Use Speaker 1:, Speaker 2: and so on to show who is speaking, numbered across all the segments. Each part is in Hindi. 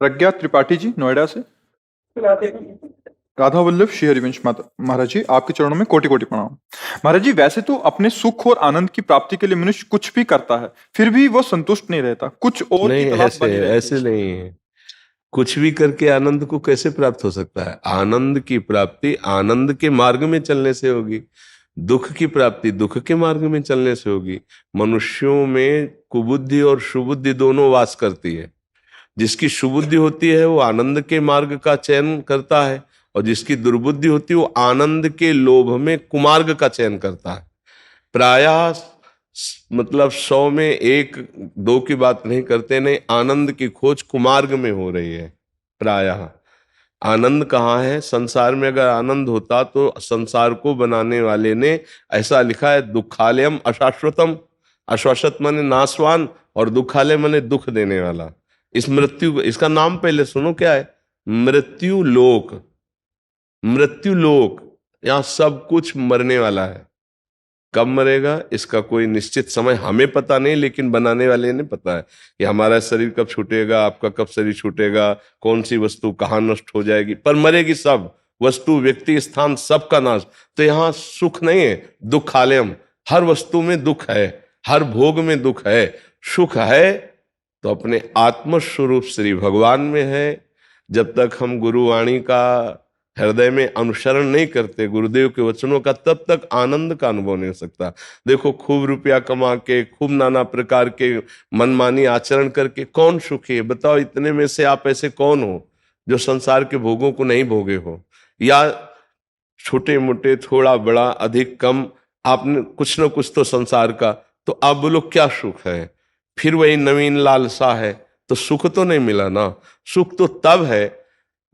Speaker 1: प्रज्ञा त्रिपाठी जी नोएडा से। राधा वल्लभ श्री हरिवंश महाराज जी, आपके चरणों में कोटि कोटि प्रणाम। महाराज जी, वैसे तो अपने सुख और आनंद की प्राप्ति के लिए मनुष्य कुछ भी करता है, फिर भी वो संतुष्ट नहीं रहता, कुछ और की
Speaker 2: नहीं,
Speaker 1: तलाश
Speaker 2: ऐसे
Speaker 1: बनी रहती
Speaker 2: ऐसे
Speaker 1: है।
Speaker 2: नहीं है। कुछ भी करके आनंद को कैसे प्राप्त हो सकता है? आनंद की प्राप्ति आनंद के मार्ग में चलने से होगी। दुख की प्राप्ति दुख के मार्ग में चलने से होगी। मनुष्यों में कुबुद्धि और सुबुद्धि दोनों वास करती है। जिसकी सुबुद्धि होती है वो आनंद के मार्ग का चयन करता है, और जिसकी दुर्बुद्धि होती है वो आनंद के लोभ में कुमार्ग का चयन करता है। प्रायः मतलब 100 में एक दो की बात नहीं करते, नहीं, आनंद की खोज कुमार्ग में हो रही है प्रायः। आनंद कहाँ है? संसार में अगर आनंद होता तो संसार को बनाने वाले ने ऐसा लिखा है, दुखालयम अशाश्वतम। अशाश्वत माने नाशवान, और दुखालय माने दुख देने वाला। इस मृत्यु, इसका नाम पहले सुनो क्या है? मृत्यु लोक। मृत्यु लोक, यहां सब कुछ मरने वाला है। कब मरेगा इसका कोई निश्चित समय हमें पता नहीं, लेकिन बनाने वाले ने पता है कि हमारा शरीर कब छूटेगा, आपका कब शरीर छूटेगा, कौन सी वस्तु कहाँ नष्ट हो जाएगी, पर मरेगी सब वस्तु, व्यक्ति, स्थान, सबका नाश। तो यहाँ सुख नहीं है, दुखालयम। हर वस्तु में दुख है, हर भोग में दुख है। सुख है तो अपने आत्म स्वरूप श्री भगवान में है। जब तक हम गुरुवाणी का हृदय में अनुसरण नहीं करते, गुरुदेव के वचनों का, तब तक आनंद का अनुभव नहीं हो सकता। देखो, खूब रुपया कमा के, खूब नाना प्रकार के मनमानी आचरण करके कौन सुखी है? बताओ, इतने में से आप ऐसे कौन हो जो संसार के भोगों को नहीं भोगे हो? या छोटे मोटे, थोड़ा बड़ा, अधिक कम, आपने कुछ ना कुछ तो संसार का, तो आप बोलो क्या सुख है? फिर वही नवीन लालसा है, तो सुख तो नहीं मिला ना। सुख तो तब है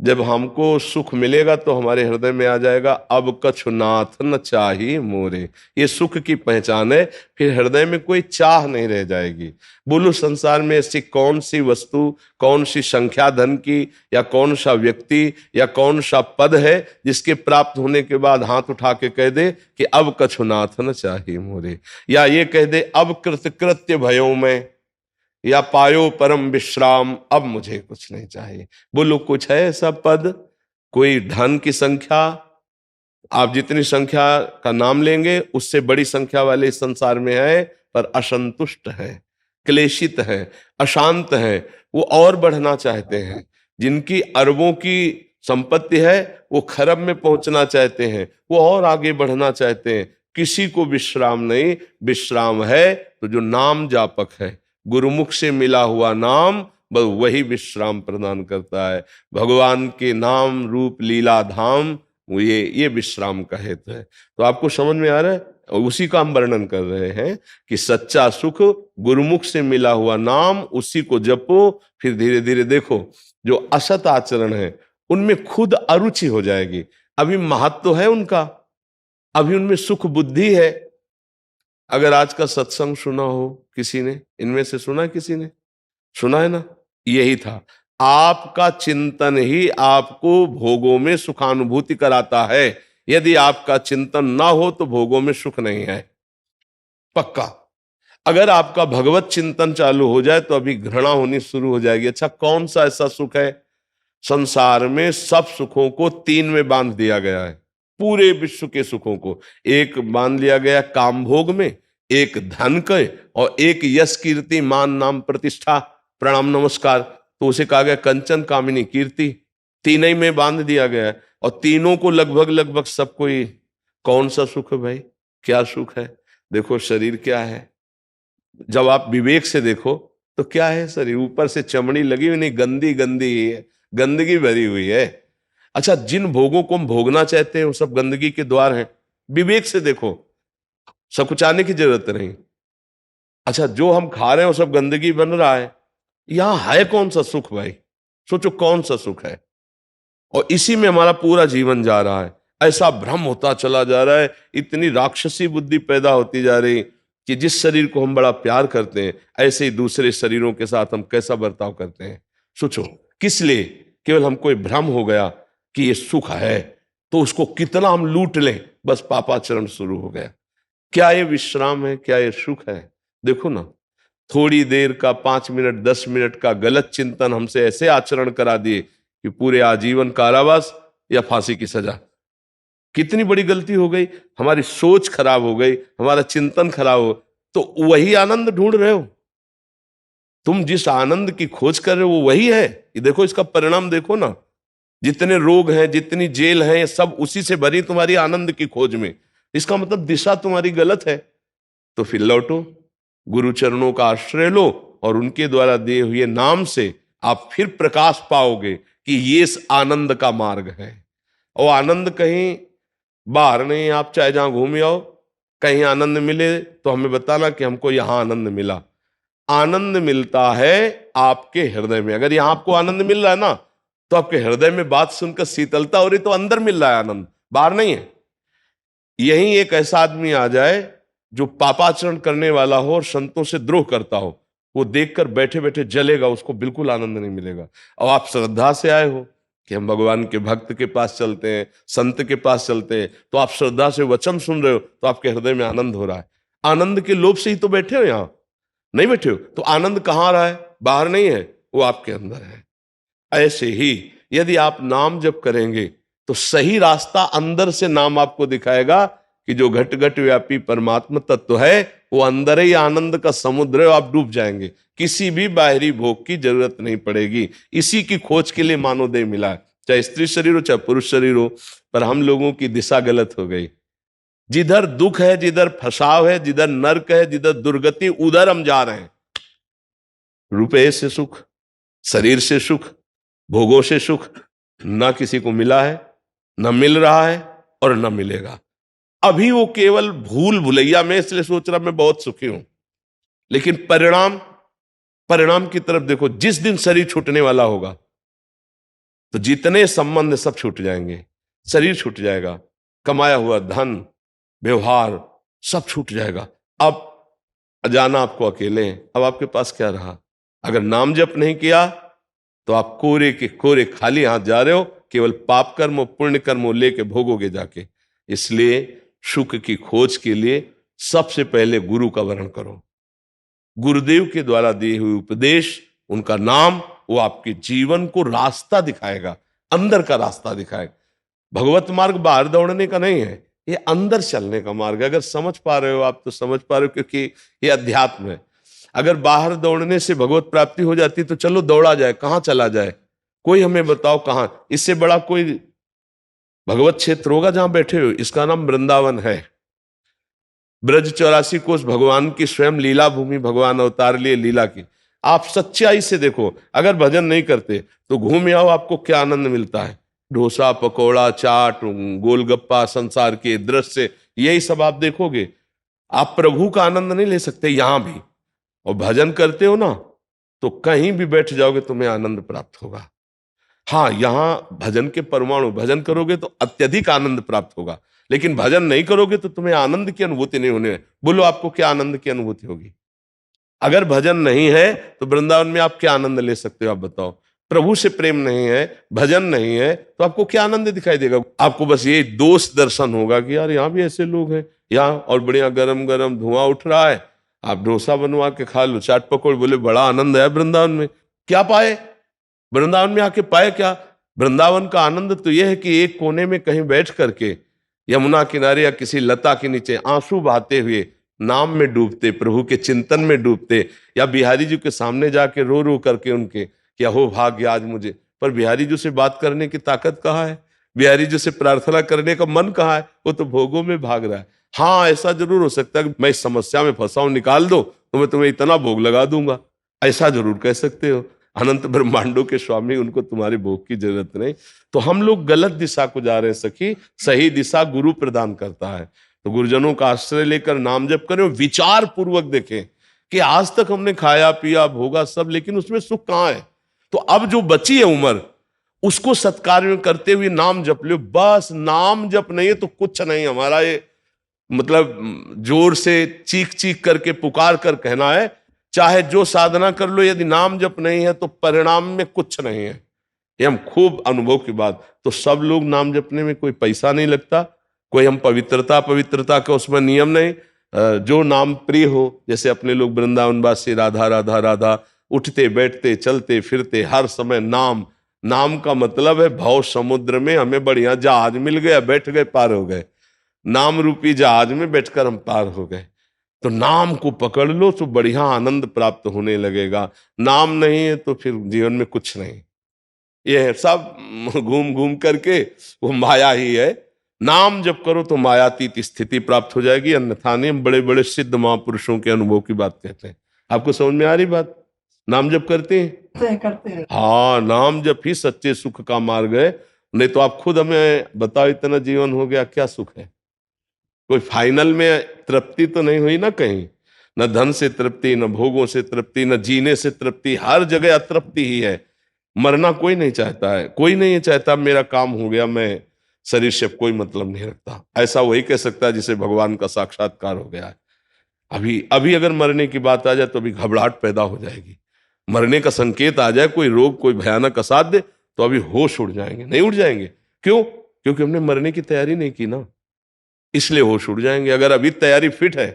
Speaker 2: जब हमको सुख मिलेगा तो हमारे हृदय में आ जाएगा, अब कछु नाथ न चाही मोरे। ये सुख की पहचान है। फिर हृदय में कोई चाह नहीं रह जाएगी। बोलो, संसार में ऐसी कौन सी वस्तु, कौन सी संख्या धन की, या कौन सा व्यक्ति, या कौन सा पद है जिसके प्राप्त होने के बाद हाथ उठा के कह दे कि अब कछु नाथ न चाही मोरे, या ये कह दे अब कृतकृत्य भयो मैं, या पायो परम विश्राम, अब मुझे कुछ नहीं चाहिए। बोलो, कुछ है ऐसा पद? कोई धन की संख्या, आप जितनी संख्या का नाम लेंगे उससे बड़ी संख्या वाले इस संसार में है, पर असंतुष्ट है, क्लेशित है, अशांत है। वो और बढ़ना चाहते हैं। जिनकी अरबों की संपत्ति है वो खरब में पहुंचना चाहते हैं, वो और आगे बढ़ना चाहते हैं। किसी को विश्राम नहीं। विश्राम है तो जो नाम जापक है, गुरुमुख से मिला हुआ नाम, बस वही विश्राम प्रदान करता है। भगवान के नाम रूप लीला धाम, वो ये विश्राम का हेतु है। तो आपको समझ में आ रहा है? और उसी का हम वर्णन कर रहे हैं कि सच्चा सुख गुरुमुख से मिला हुआ नाम, उसी को जपो। फिर धीरे धीरे देखो, जो असत आचरण है उनमें खुद अरुचि हो जाएगी। अभी महत्व है उनका, अभी उनमें सुख बुद्धि है। अगर आज का सत्संग सुना हो किसी ने, इनमें से सुना, किसी ने सुना है ना? यही था, आपका चिंतन ही आपको भोगों में सुखानुभूति कराता है। यदि आपका चिंतन ना हो तो भोगों में सुख नहीं है, पक्का। अगर आपका भगवत चिंतन चालू हो जाए तो अभी घृणा होनी शुरू हो जाएगी। अच्छा, कौन सा ऐसा सुख है? संसार में सब सुखों को तीन में बांध दिया गया है। पूरे विश्व के सुखों को एक बांध लिया गया काम भोग में, एक धन के, और एक यश कीर्ति मान नाम प्रतिष्ठा प्रणाम नमस्कार, तो उसे कहा गया कंचन कामिनी कीर्ति। तीन ही में बांध दिया गया है, और तीनों को लगभग लगभग सब कोई। कौन सा सुख है भाई? क्या सुख है? देखो, शरीर क्या है? जब आप विवेक से देखो तो क्या है शरीर? ऊपर से चमड़ी लगी हुई नहीं, गंदी गंदी है, गंदगी भरी हुई है। अच्छा, जिन भोगों को हम भोगना चाहते हैं वो सब गंदगी के द्वार हैं। विवेक से देखो, सब कुछ आने की जरूरत नहीं। अच्छा, जो हम खा रहे हैं वो सब गंदगी बन रहा है। यहां है कौन सा सुख भाई? सोचो, कौन सा सुख है? और इसी में हमारा पूरा जीवन जा रहा है। ऐसा भ्रम होता चला जा रहा है, इतनी राक्षसी बुद्धि पैदा होती जा रही कि जिस शरीर को हम बड़ा प्यार करते हैं, ऐसे ही दूसरे शरीरों के साथ हम कैसा बर्ताव करते हैं। सोचो, किस लिए? केवल हमको ये भ्रम हो गया कि ये सुख है, तो उसको कितना हम लूट लें, बस पापाचरण शुरू हो गया। क्या ये विश्राम है? क्या ये सुख है? देखो ना, थोड़ी देर का 5 मिनट 10 मिनट का गलत चिंतन हमसे ऐसे आचरण करा दिए कि पूरे आजीवन कारावास या फांसी की सजा। कितनी बड़ी गलती हो गई, हमारी सोच खराब हो गई, हमारा चिंतन खराब हो। तो वही आनंद ढूंढ रहे हो तुम, जिस आनंद की खोज कर रहे हो वो वही है। ये देखो, इसका परिणाम देखो ना, जितने रोग हैं, जितनी जेल हैं, ये सब उसी से भरी तुम्हारी आनंद की खोज में। इसका मतलब दिशा तुम्हारी गलत है। तो फिर लौटो, गुरु चरणों का आश्रय लो और उनके द्वारा दिए हुए नाम से आप फिर प्रकाश पाओगे कि ये इस आनंद का मार्ग है। और आनंद कहीं बाहर नहीं, आप चाहे जहां घूम आओ, कहीं आनंद मिले तो हमें बताना कि हमको यहां आनंद मिला। आनंद मिलता है आपके हृदय में। अगर यहां आपको आनंद मिल रहा है ना, तो आपके हृदय में बात सुनकर शीतलता हो रही, तो अंदर मिल रहा है आनंद, बाहर नहीं है। यही एक ऐसा आदमी आ जाए जो पापाचरण करने वाला हो और संतों से द्रोह करता हो, वो देखकर बैठे बैठे जलेगा, उसको बिल्कुल आनंद नहीं मिलेगा। और आप श्रद्धा से आए हो कि हम भगवान के भक्त के पास चलते हैं, संत के पास चलते हैं, तो आप श्रद्धा से वचन सुन रहे हो, तो आपके हृदय में आनंद हो रहा है। आनंद के लोभ से ही तो बैठे हो, यहां नहीं बैठे हो। तो आनंद कहां रहा है? बाहर नहीं है, वो आपके अंदर है। ऐसे ही यदि आप नाम जप करेंगे तो सही रास्ता अंदर से नाम आपको दिखाएगा कि जो घट घट व्यापी परमात्मा तत्व है वो अंदर ही आनंद का समुद्र है। आप डूब जाएंगे, किसी भी बाहरी भोग की जरूरत नहीं पड़ेगी। इसी की खोज के लिए मानव देह मिला है, चाहे स्त्री शरीर हो चाहे पुरुष शरीर हो। पर हम लोगों की दिशा गलत हो गई। जिधर दुख है, जिधर फसाव है, जिधर नर्क है, जिधर दुर्गति, उधर हम जा रहे हैं। रुपये से सुख, शरीर से सुख, भोगों से सुख ना किसी को मिला है, ना मिल रहा है और ना मिलेगा। अभी वो केवल भूल भुलैया में, इसलिए सोच रहा मैं बहुत सुखी हूं। लेकिन परिणाम, परिणाम की तरफ देखो। जिस दिन शरीर छूटने वाला होगा तो जितने संबंध सब छूट जाएंगे, शरीर छूट जाएगा, कमाया हुआ धन, व्यवहार सब छूट जाएगा। अब जाना आपको अकेले हैं, अब आपके पास क्या रहा? अगर नाम जप नहीं किया तो आप कोरे के कोरे खाली हाथ जा रहे हो, केवल पाप कर्म और पुण्य कर्म लेके भोगोगे जाके। इसलिए सुख की खोज के लिए सबसे पहले गुरु का वरण करो। गुरुदेव के द्वारा दिए हुए उपदेश, उनका नाम, वो आपके जीवन को रास्ता दिखाएगा, अंदर का रास्ता दिखाएगा। भगवत मार्ग बाहर दौड़ने का नहीं है, ये अंदर चलने का मार्ग है। अगर समझ पा रहे हो आप तो समझ पा रहे हो, क्योंकि ये अध्यात्म है। अगर बाहर दौड़ने से भगवत प्राप्ति हो जाती तो चलो दौड़ा जाए, कहां चला जाए? कोई हमें बताओ कहां? इससे बड़ा कोई भगवत क्षेत्र होगा जहां बैठे हो? इसका नाम वृंदावन है। ब्रज 84 कोस भगवान की स्वयं लीला भूमि, भगवान अवतार लिए लीला की। आप सच्चाई से देखो, अगर भजन नहीं करते तो घूम आओ, आपको क्या आनंद मिलता है? डोसा, पकौड़ा, चाट, गोलगप्पा, संसार के दृश्य, यही सब आप देखोगे। आप प्रभु का आनंद नहीं ले सकते यहां भी। और भजन करते हो ना, तो कहीं भी बैठ जाओगे तुम्हें आनंद प्राप्त होगा। हाँ, यहां भजन के परमाणु, भजन करोगे तो अत्यधिक आनंद प्राप्त होगा, लेकिन भजन नहीं करोगे तो तुम्हें आनंद की अनुभूति नहीं होने। बोलो आपको क्या आनंद की अनुभूति होगी? अगर भजन नहीं है तो वृंदावन में आप क्या आनंद ले सकते हो? आप बताओ। प्रभु से प्रेम नहीं है, भजन नहीं है, तो आपको क्या आनंद दिखाई देगा? आपको बस ये दोष दर्शन होगा कि यार यहाँ भी ऐसे लोग हैं, यहाँ और बढ़िया गरम गरम धुआं उठ रहा है, आप डोसा बनवा के खा लो, चाट पकौड़े, बोले बड़ा आनंद है वृंदावन में। क्या पाए वृंदावन में आके? पाए क्या? वृंदावन का आनंद तो यह है कि एक कोने में कहीं बैठ करके यमुना किनारे या किसी लता के नीचे आंसू बहाते हुए नाम में डूबते, प्रभु के चिंतन में डूबते, या बिहारी जी के सामने जाके रो रो करके उनके क्या हो भाग्य आज मुझे। पर बिहारी जी से बात करने की ताकत कहाँ है? बिहारी जी से प्रार्थना करने का मन कहाँ है? वो तो भोगों में भाग रहा है। हाँ, ऐसा जरूर हो सकता है कि मैं इस समस्या में फंसा हूं, निकाल दो तो मैं तुम्हें इतना भोग लगा दूंगा, ऐसा जरूर कह सकते हो। अनंत ब्रह्मांडों के स्वामी, उनको तुम्हारे भोग की जरूरत नहीं। तो हम लोग गलत दिशा को जा रहे हैं सखी, सही दिशा गुरु प्रदान करता है। तो गुरुजनों का आश्रय लेकर नाम जप करें, विचार पूर्वक देखें कि आज तक हमने खाया पिया भोगा सब, लेकिन उसमें सुख कहाँ है? तो अब जो बची है उम्र, उसको सत्कार्य में करते हुए नाम जप लो। बस नाम जप नहीं है तो कुछ नहीं। हमारा ये मतलब जोर से चीख चीख करके पुकार कर कहना है, चाहे जो साधना कर लो, यदि नाम जप नहीं है तो परिणाम में कुछ नहीं है। ये हम खूब अनुभव की बात। तो सब लोग नाम जपने में कोई पैसा नहीं लगता, कोई हम पवित्रता का उसमें नियम नहीं, जो नाम प्रिय हो, जैसे अपने लोग वृंदावनवासी राधा राधा राधा, उठते बैठते चलते फिरते हर समय नाम। नाम का मतलब है भव समुद्र में हमें बढ़िया जहाज मिल गया, बैठ गए पार हो गए। नाम रूपी जहाज में बैठकर हम पार हो गए। तो नाम को पकड़ लो तो बढ़िया आनंद प्राप्त होने लगेगा। नाम नहीं है तो फिर जीवन में कुछ नहीं, ये है सब घूम घूम करके वो माया ही है। नाम जब करो तो मायातीत स्थिति प्राप्त हो जाएगी, अन्यथा नहीं। बड़े बड़े सिद्ध महापुरुषों के अनुभव की बात कहते हैं। आपको समझ में आ रही बात? नाम जप करते हैं? हाँ, नाम जप ही सच्चे सुख का मार्ग है। नहीं तो आप खुद हमें बताओ, इतना जीवन हो गया, क्या सुख है? कोई फाइनल में तृप्ति तो नहीं हुई ना कहीं। न धन से तृप्ति, न भोगों से तृप्ति, न जीने से तृप्ति, हर जगह अतृप्ति ही है। मरना कोई नहीं चाहता है, कोई नहीं चाहता मेरा काम हो गया, मैं शरीर से कोई मतलब नहीं रखता। ऐसा वही कह सकता है जिसे भगवान का साक्षात्कार हो गया है। अभी अभी अगर मरने की बात आ जाए तो अभी घबराहट पैदा हो जाएगी। मरने का संकेत आ जाए, कोई रोग कोई भयानक असाध्य, तो अभी होश उड़ जाएंगे। नहीं उड़ जाएंगे, क्यों? क्योंकि हमने मरने की तैयारी नहीं की ना, इसलिए होश उड़ जाएंगे। अगर अभी तैयारी फिट है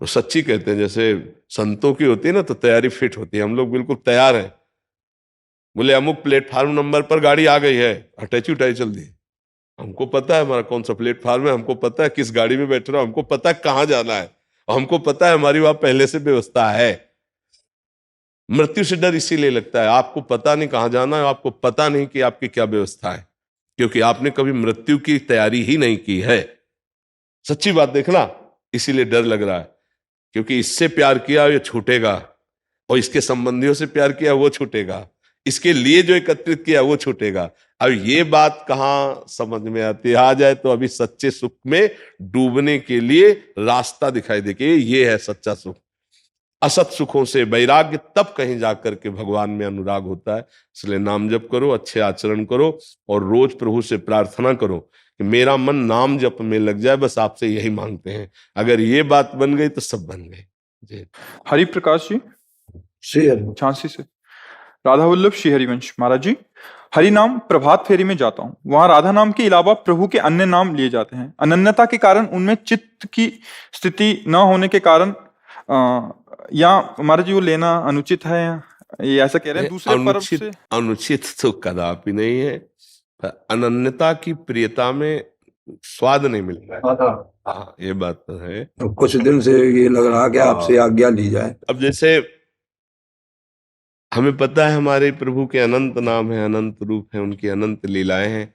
Speaker 2: तो सच्ची कहते हैं, जैसे संतों की होती है ना, तो तैयारी फिट होती है। हम लोग बिल्कुल तैयार हैं। बोले अमुक प्लेटफार्म नंबर पर गाड़ी आ गई है, अटैची उठाई चल दी। हमको पता है हमारा कौन सा प्लेटफार्म है, हमको पता है किस गाड़ी में बैठ रहा हूं, हमको पता है कहाँ जाना है, और हमको पता है हमारी वहां पहले से व्यवस्था है। मृत्यु से डर इसीलिए लगता है, आपको पता नहीं कहाँ जाना है, आपको पता नहीं कि आपकी क्या व्यवस्था है, क्योंकि आपने कभी मृत्यु की तैयारी ही नहीं की है। सच्ची बात देखना, इसीलिए डर लग रहा है। क्योंकि इससे प्यार किया ये छूटेगा, और इसके संबंधियों से प्यार किया वो छूटेगा, इसके लिए जो एकत्रित किया वो छूटेगा। अब ये बात कहाँ समझ में आती है? आ जाए तो अभी सच्चे सुख में डूबने के लिए रास्ता दिखाई दे कि ये है सच्चा सुख। असत सुखों से वैराग्य तब कहीं जाकर के भगवान में अनुराग होता है। इसलिए नाम जप करो, अच्छे आचरण करो, और रोज प्रभु से प्रार्थना करो कि मेरा मन नाम जप में लग जाए। बस आपसे यही मांगते हैं। अगर ये बात बन गई तो सब बन गए। जी।
Speaker 1: हरि प्रकाश जी झांसी से। राधा वल्लभ श्री हरिवंश महाराज जी, हरि नाम प्रभात फेरी में जाता हूँ, वहां राधा नाम के अलावा प्रभु के अन्य नाम लिए जाते हैं। अनन्यता के कारण उनमें चित्त की स्थिति न होने के कारण या महाराज जी वो लेना अनुचित है, ये ऐसा कह रहे हैं दूसरे पर्व से?
Speaker 2: अनुचित तो कदापि नहीं है, पर अनन्यता की प्रियता में स्वाद नहीं मिलता। हाँ, ये बात तो है।
Speaker 3: तो कुछ दिन से ये लग रहा कि आपसे आज्ञा ली जाए।
Speaker 2: अब जैसे हमें पता है हमारे प्रभु के अनंत नाम है, अनंत रूप है, उनकी अनंत लीलाएं हैं,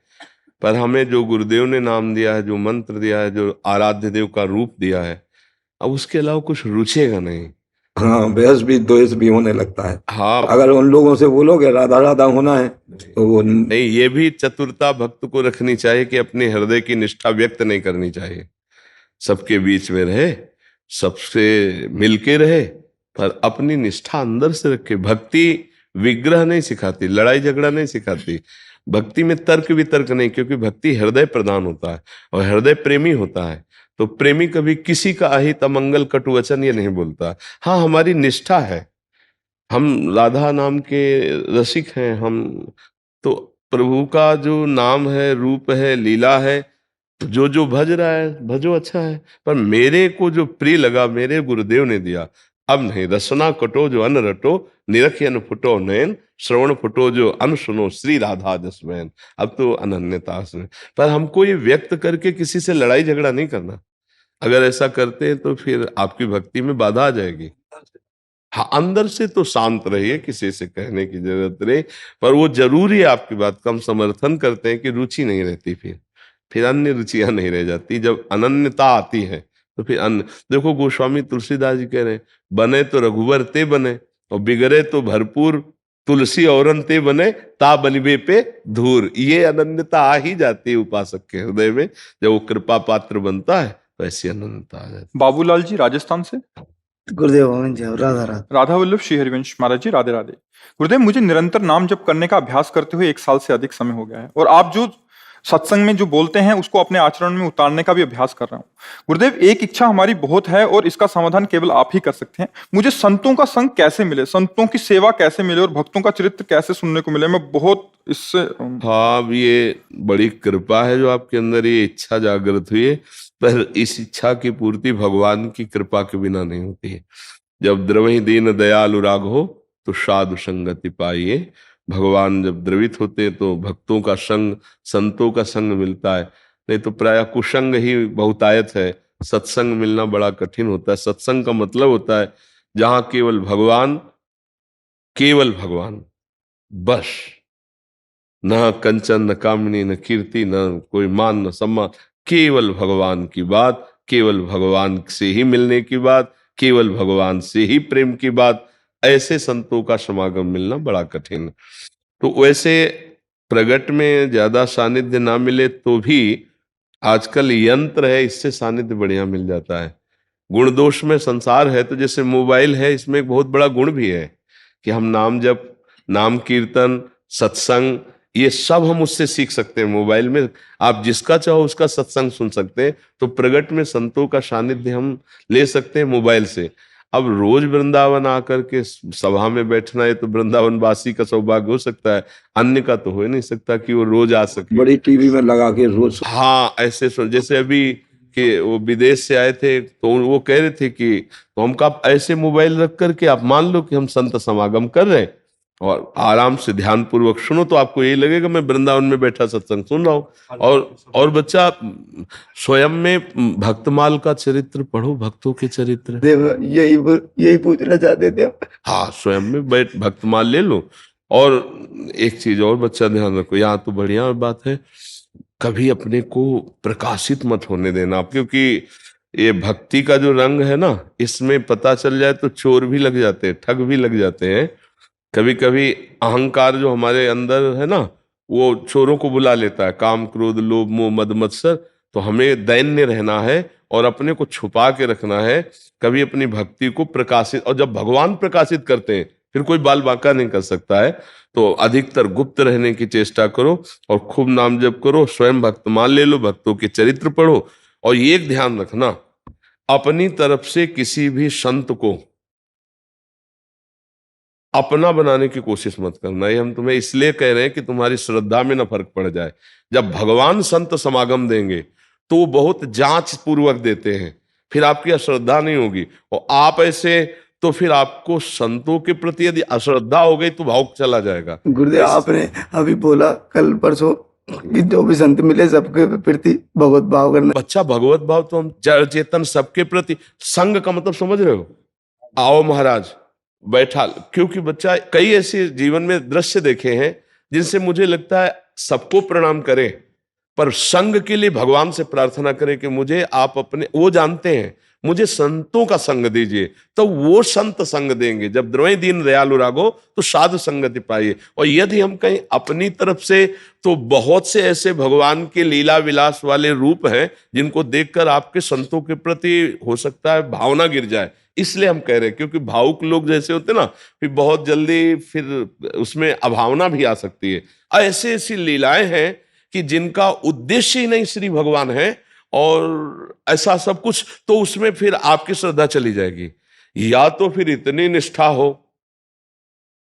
Speaker 2: पर हमें जो गुरुदेव ने नाम दिया है, जो मंत्र दिया है, जो आराध्य देव का रूप दिया है, अब उसके अलावा कुछ रुचेगा नहीं।
Speaker 3: हाँ, बहस भी द्वेष भी होने लगता है।
Speaker 2: हाँ,
Speaker 3: अगर उन लोगों से बोलोगे राधा राधा होना है तो वो
Speaker 2: नहीं, ये भी चतुरता भक्त को रखनी चाहिए कि अपने हृदय की निष्ठा व्यक्त नहीं करनी चाहिए। सबके बीच में रहे, सबसे मिलके रहे, पर अपनी निष्ठा अंदर से रखे। भक्ति विग्रह नहीं सिखाती, लड़ाई झगड़ा नहीं सिखाती। भक्ति में तर्क वितर्क नहीं, क्योंकि भक्ति हृदय प्रदान होता है और हृदय प्रेमी होता है। तो प्रेमी कभी किसी का अहित अमंगल कटु वचन ये नहीं बोलता। हाँ, हमारी निष्ठा है, हम राधा नाम के रसिक हैं हम, तो प्रभु का जो नाम है, रूप है, लीला है, जो जो भज रहा है भजो, अच्छा है। पर मेरे को जो प्रिय लगा, मेरे गुरुदेव ने दिया। अब नहीं, रसना कटो जो अन रटो, निरख अन फुटो नयन, श्रवण फुटो जो अन सुनो, श्री राधा जसवैन। अब तो अनन्यता से, पर हमको ये व्यक्त करके किसी से लड़ाई झगड़ा नहीं करना। अगर ऐसा करते हैं तो फिर आपकी भक्ति में बाधा आ जाएगी। हाँ, अंदर से तो शांत रहिए, किसी से कहने की जरूरत नहीं। पर वो जरूरी है, आपकी बात का हम समर्थन करते हैं कि रुचि नहीं रहती, फिर अन्य रुचियां नहीं रह जाती। जब अनन्यता आती है तो फिर अन्य, देखो गोस्वामी तुलसीदास जी कह रहे हैं, बने तो रघुवर ते बने, और बिगड़े तो भरपूर तुलसी औरन ते बने, ता बनिबे पे धूर। ये अनन्यता आ ही जाती है उपासक के हृदय में। जब वो कृपा पात्र बनता है तो ऐसी अनन्यता आ जाती है।
Speaker 1: बाबूलाल जी राजस्थान से।
Speaker 4: गुरुदेव राधा राधा।
Speaker 1: राधा वल्लभ श्री हरिवंश महाराज जी, राधे राधे। गुरुदेव, मुझे निरंतर नाम जप करने का अभ्यास करते हुए 1 साल से अधिक समय हो गया है, और आप जो सत्संग में जो बोलते हैं उसको अपने आचरण में उतारने का भी अभ्यास कर रहा हूँ। गुरुदेव, एक इच्छा हमारी बहुत है और इसका समाधान केवल आप ही कर सकते हैं। मुझे संतों का संग कैसे मिले, संतों की सेवा कैसे मिले और भक्तों का चरित्र कैसे सुनने को मिले? मैं बहुत इससे
Speaker 2: हाँ, अब ये बड़ी कृपा है जो आपके अंदर ये इच्छा जागृत हुई है, पर इस इच्छा की पूर्ति भगवान की कृपा के बिना नहीं होती है। जब द्रवहि दीन दयालु राघो तो साधु संगति पाइए। भगवान जब द्रवित होते हैं तो भक्तों का संग, संतों का संग मिलता है, नहीं तो प्रायः कुसंग ही बहुतायत है। सत्संग मिलना बड़ा कठिन होता है। सत्संग का मतलब होता है जहां केवल भगवान बस, न कंचन न कामिनी न कीर्ति न कोई मान न सम्मान, केवल भगवान की बात, केवल भगवान से ही मिलने की बात, केवल भगवान से ही प्रेम की बात। ऐसे संतों का समागम मिलना बड़ा कठिन है। तो वैसे प्रगट में ज्यादा सानिध्य ना मिले तो भी आजकल यंत्र है, इससे सानिध्य बढ़िया मिल जाता है। गुण दोष में संसार है, तो जैसे मोबाइल है, इसमें एक बहुत बड़ा गुण भी है कि हम नाम जप, नाम कीर्तन, सत्संग, ये सब हम उससे सीख सकते हैं। मोबाइल में आप जिसका चाहो उसका सत्संग सुन सकते हैं। तो प्रगट में संतों का सानिध्य हम ले सकते हैं मोबाइल से। अब रोज वृंदावन आकर के सभा में बैठना, ये तो वृंदावन वासी का सौभाग्य हो सकता है, अन्य का तो हो ही नहीं सकता कि वो रोज आ सके।
Speaker 3: बड़ी टीवी में लगा के रोज।
Speaker 2: हाँ, ऐसे सुन, जैसे अभी कि वो विदेश से आए थे तो वो कह रहे थे कि तो हम कहा ऐसे मोबाइल रख करके आप मान लो कि हम संत समागम कर रहे हैं और आराम से ध्यान पूर्वक सुनो, तो आपको यही लगेगा मैं वृंदावन में बैठा सत्संग सुन रहा हूँ। और बच्चा स्वयं में भक्तमाल का चरित्र पढ़ो, भक्तों के चरित्र।
Speaker 4: देव यही पूछना चाहते थे हम।
Speaker 2: हाँ, स्वयं में बैठ भक्तमाल ले लो। और एक चीज और बच्चा ध्यान रखो, यहाँ तो बढ़िया बात है, कभी अपने को प्रकाशित मत होने देना, क्योंकि ये भक्ति का जो रंग है ना, इसमें पता चल जाए तो चोर भी लग जाते हैं, ठग भी लग जाते हैं। कभी कभी अहंकार जो हमारे अंदर है ना, वो चोरों को बुला लेता है, काम क्रोध लोभ मोह मद मत्सर। तो हमें दैन्य रहना है और अपने को छुपा के रखना है, कभी अपनी भक्ति को प्रकाशित। और जब भगवान प्रकाशित करते हैं फिर कोई बाल बांका नहीं कर सकता है। तो अधिकतर गुप्त रहने की चेष्टा करो और खूब नाम जप करो, स्वयं भक्तमाल ले लो, भक्तों के चरित्र पढ़ो। और ये एक ध्यान रखना, अपनी तरफ से किसी भी संत को अपना बनाने की कोशिश मत करना। ये हम तुम्हें इसलिए कह रहे हैं कि तुम्हारी श्रद्धा में ना फर्क पड़ जाए। जब भगवान संत समागम देंगे तो वो बहुत जांच पूर्वक देते हैं, फिर आपकी अश्रद्धा नहीं होगी। और आप ऐसे तो फिर आपको संतों के प्रति यदि अश्रद्धा हो गई तो भाव चला जाएगा।
Speaker 4: गुरुदेव, आपने अभी बोला कल परसों कि जो भी संत मिले सबके प्रति भगवत भाव करना।
Speaker 2: बच्चा, भगवत भाव तो हम जड़ चेतन सबके प्रति, संग का मतलब समझ रहे हो? आओ महाराज बैठा, क्योंकि बच्चा कई ऐसे जीवन में दृश्य देखे हैं जिनसे मुझे लगता है सबको प्रणाम करें, पर संग के लिए भगवान से प्रार्थना करें कि मुझे आप अपने, वो जानते हैं मुझे संतों का संग दीजिए, तो वो संत संग देंगे। जब द्रवहि दीन दयालु राघो तो साधु संगति पाइए। और यदि हम कहीं अपनी तरफ से, तो बहुत से ऐसे भगवान के लीला विलास वाले रूप हैं जिनको देखकर आपके संतों के प्रति हो सकता है भावना गिर जाए। इसलिए हम कह रहे हैं, क्योंकि भावुक लोग जैसे होते ना, फिर बहुत जल्दी फिर उसमें अभावना भी आ सकती है। ऐसी ऐसी लीलाएं हैं कि जिनका उद्देश्य ही नहीं श्री भगवान है, और ऐसा सब कुछ, तो उसमें फिर आपकी श्रद्धा चली जाएगी। या तो फिर इतनी निष्ठा हो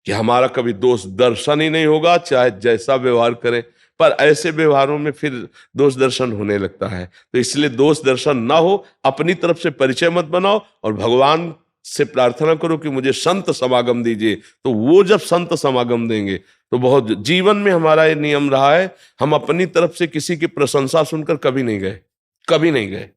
Speaker 2: कि हमारा कभी दोष दर्शन ही नहीं होगा, चाहे जैसा व्यवहार करें, पर ऐसे व्यवहारों में फिर दोष दर्शन होने लगता है। तो इसलिए दोष दर्शन ना हो, अपनी तरफ से परिचय मत बनाओ और भगवान से प्रार्थना करो कि मुझे संत समागम दीजिए। तो वो जब संत समागम देंगे तो बहुत, जीवन में हमारा ये नियम रहा है, हम अपनी तरफ से किसी की प्रशंसा सुनकर कभी नहीं गए, कभी नहीं गए।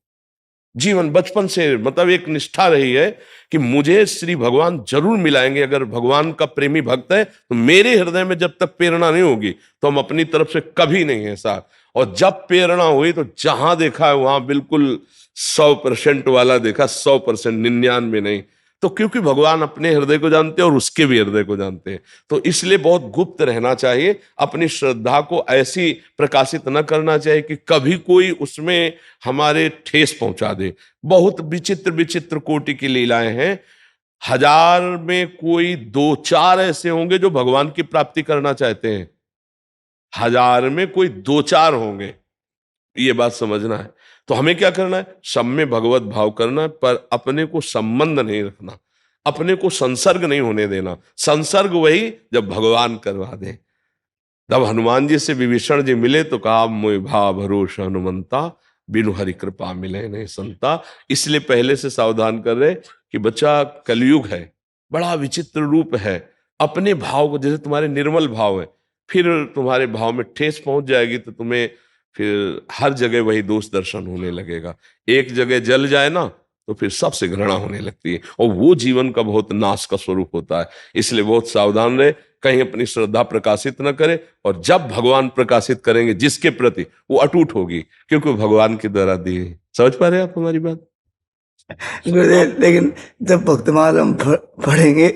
Speaker 2: जीवन बचपन से मतलब एक निष्ठा रही है कि मुझे श्री भगवान जरूर मिलाएंगे। अगर भगवान का प्रेमी भक्त है तो मेरे हृदय में जब तक प्रेरणा नहीं होगी तो हम अपनी तरफ से कभी नहीं है साथ। और जब प्रेरणा हुई तो जहां देखा है वहां बिल्कुल 100% वाला देखा, 100%, 99 नहीं। तो क्योंकि भगवान अपने हृदय को जानते हैं और उसके भी हृदय को जानते हैं, तो इसलिए बहुत गुप्त रहना चाहिए। अपनी श्रद्धा को ऐसी प्रकाशित न करना चाहिए कि कभी कोई उसमें हमारे ठेस पहुंचा दे। बहुत विचित्र विचित्र कोटि की लीलाएं हैं। 1000 में कोई 2-4 ऐसे होंगे जो भगवान की प्राप्ति करना चाहते हैं। 1000 में कोई 2-4 होंगे, ये बात समझना है। तो हमें क्या करना है? सब में भगवत भाव करना है, पर अपने को संबंध नहीं रखना, अपने को संसर्ग नहीं होने देना। संसर्ग वही जब भगवान करवा दे। जब हनुमान जी से विभीषण जी मिले तो कहा मोहि भा भरोसा हनुमंता, बिनु हरि कृपा मिले नहीं संता। इसलिए पहले से सावधान कर रहे कि बच्चा कलयुग है, बड़ा विचित्र रूप है। अपने भाव को, जैसे तुम्हारे निर्मल भाव है, फिर तुम्हारे भाव में ठेस पहुंच जाएगी तो तुम्हें फिर हर जगह वही दोष दर्शन होने लगेगा। एक जगह जल जाए ना तो फिर सबसे घृणा होने लगती है, और वो जीवन का बहुत नाश का स्वरूप होता है। इसलिए बहुत सावधान रहे, कहीं अपनी श्रद्धा प्रकाशित न करे, और जब भगवान प्रकाशित करेंगे जिसके प्रति, वो अटूट होगी, क्योंकि वो भगवान के द्वारा दी है। समझ पा रहे हैं आप हमारी बात?
Speaker 4: गुरुदेव, लेकिन जब भक्तमाल हम पढ़ेंगे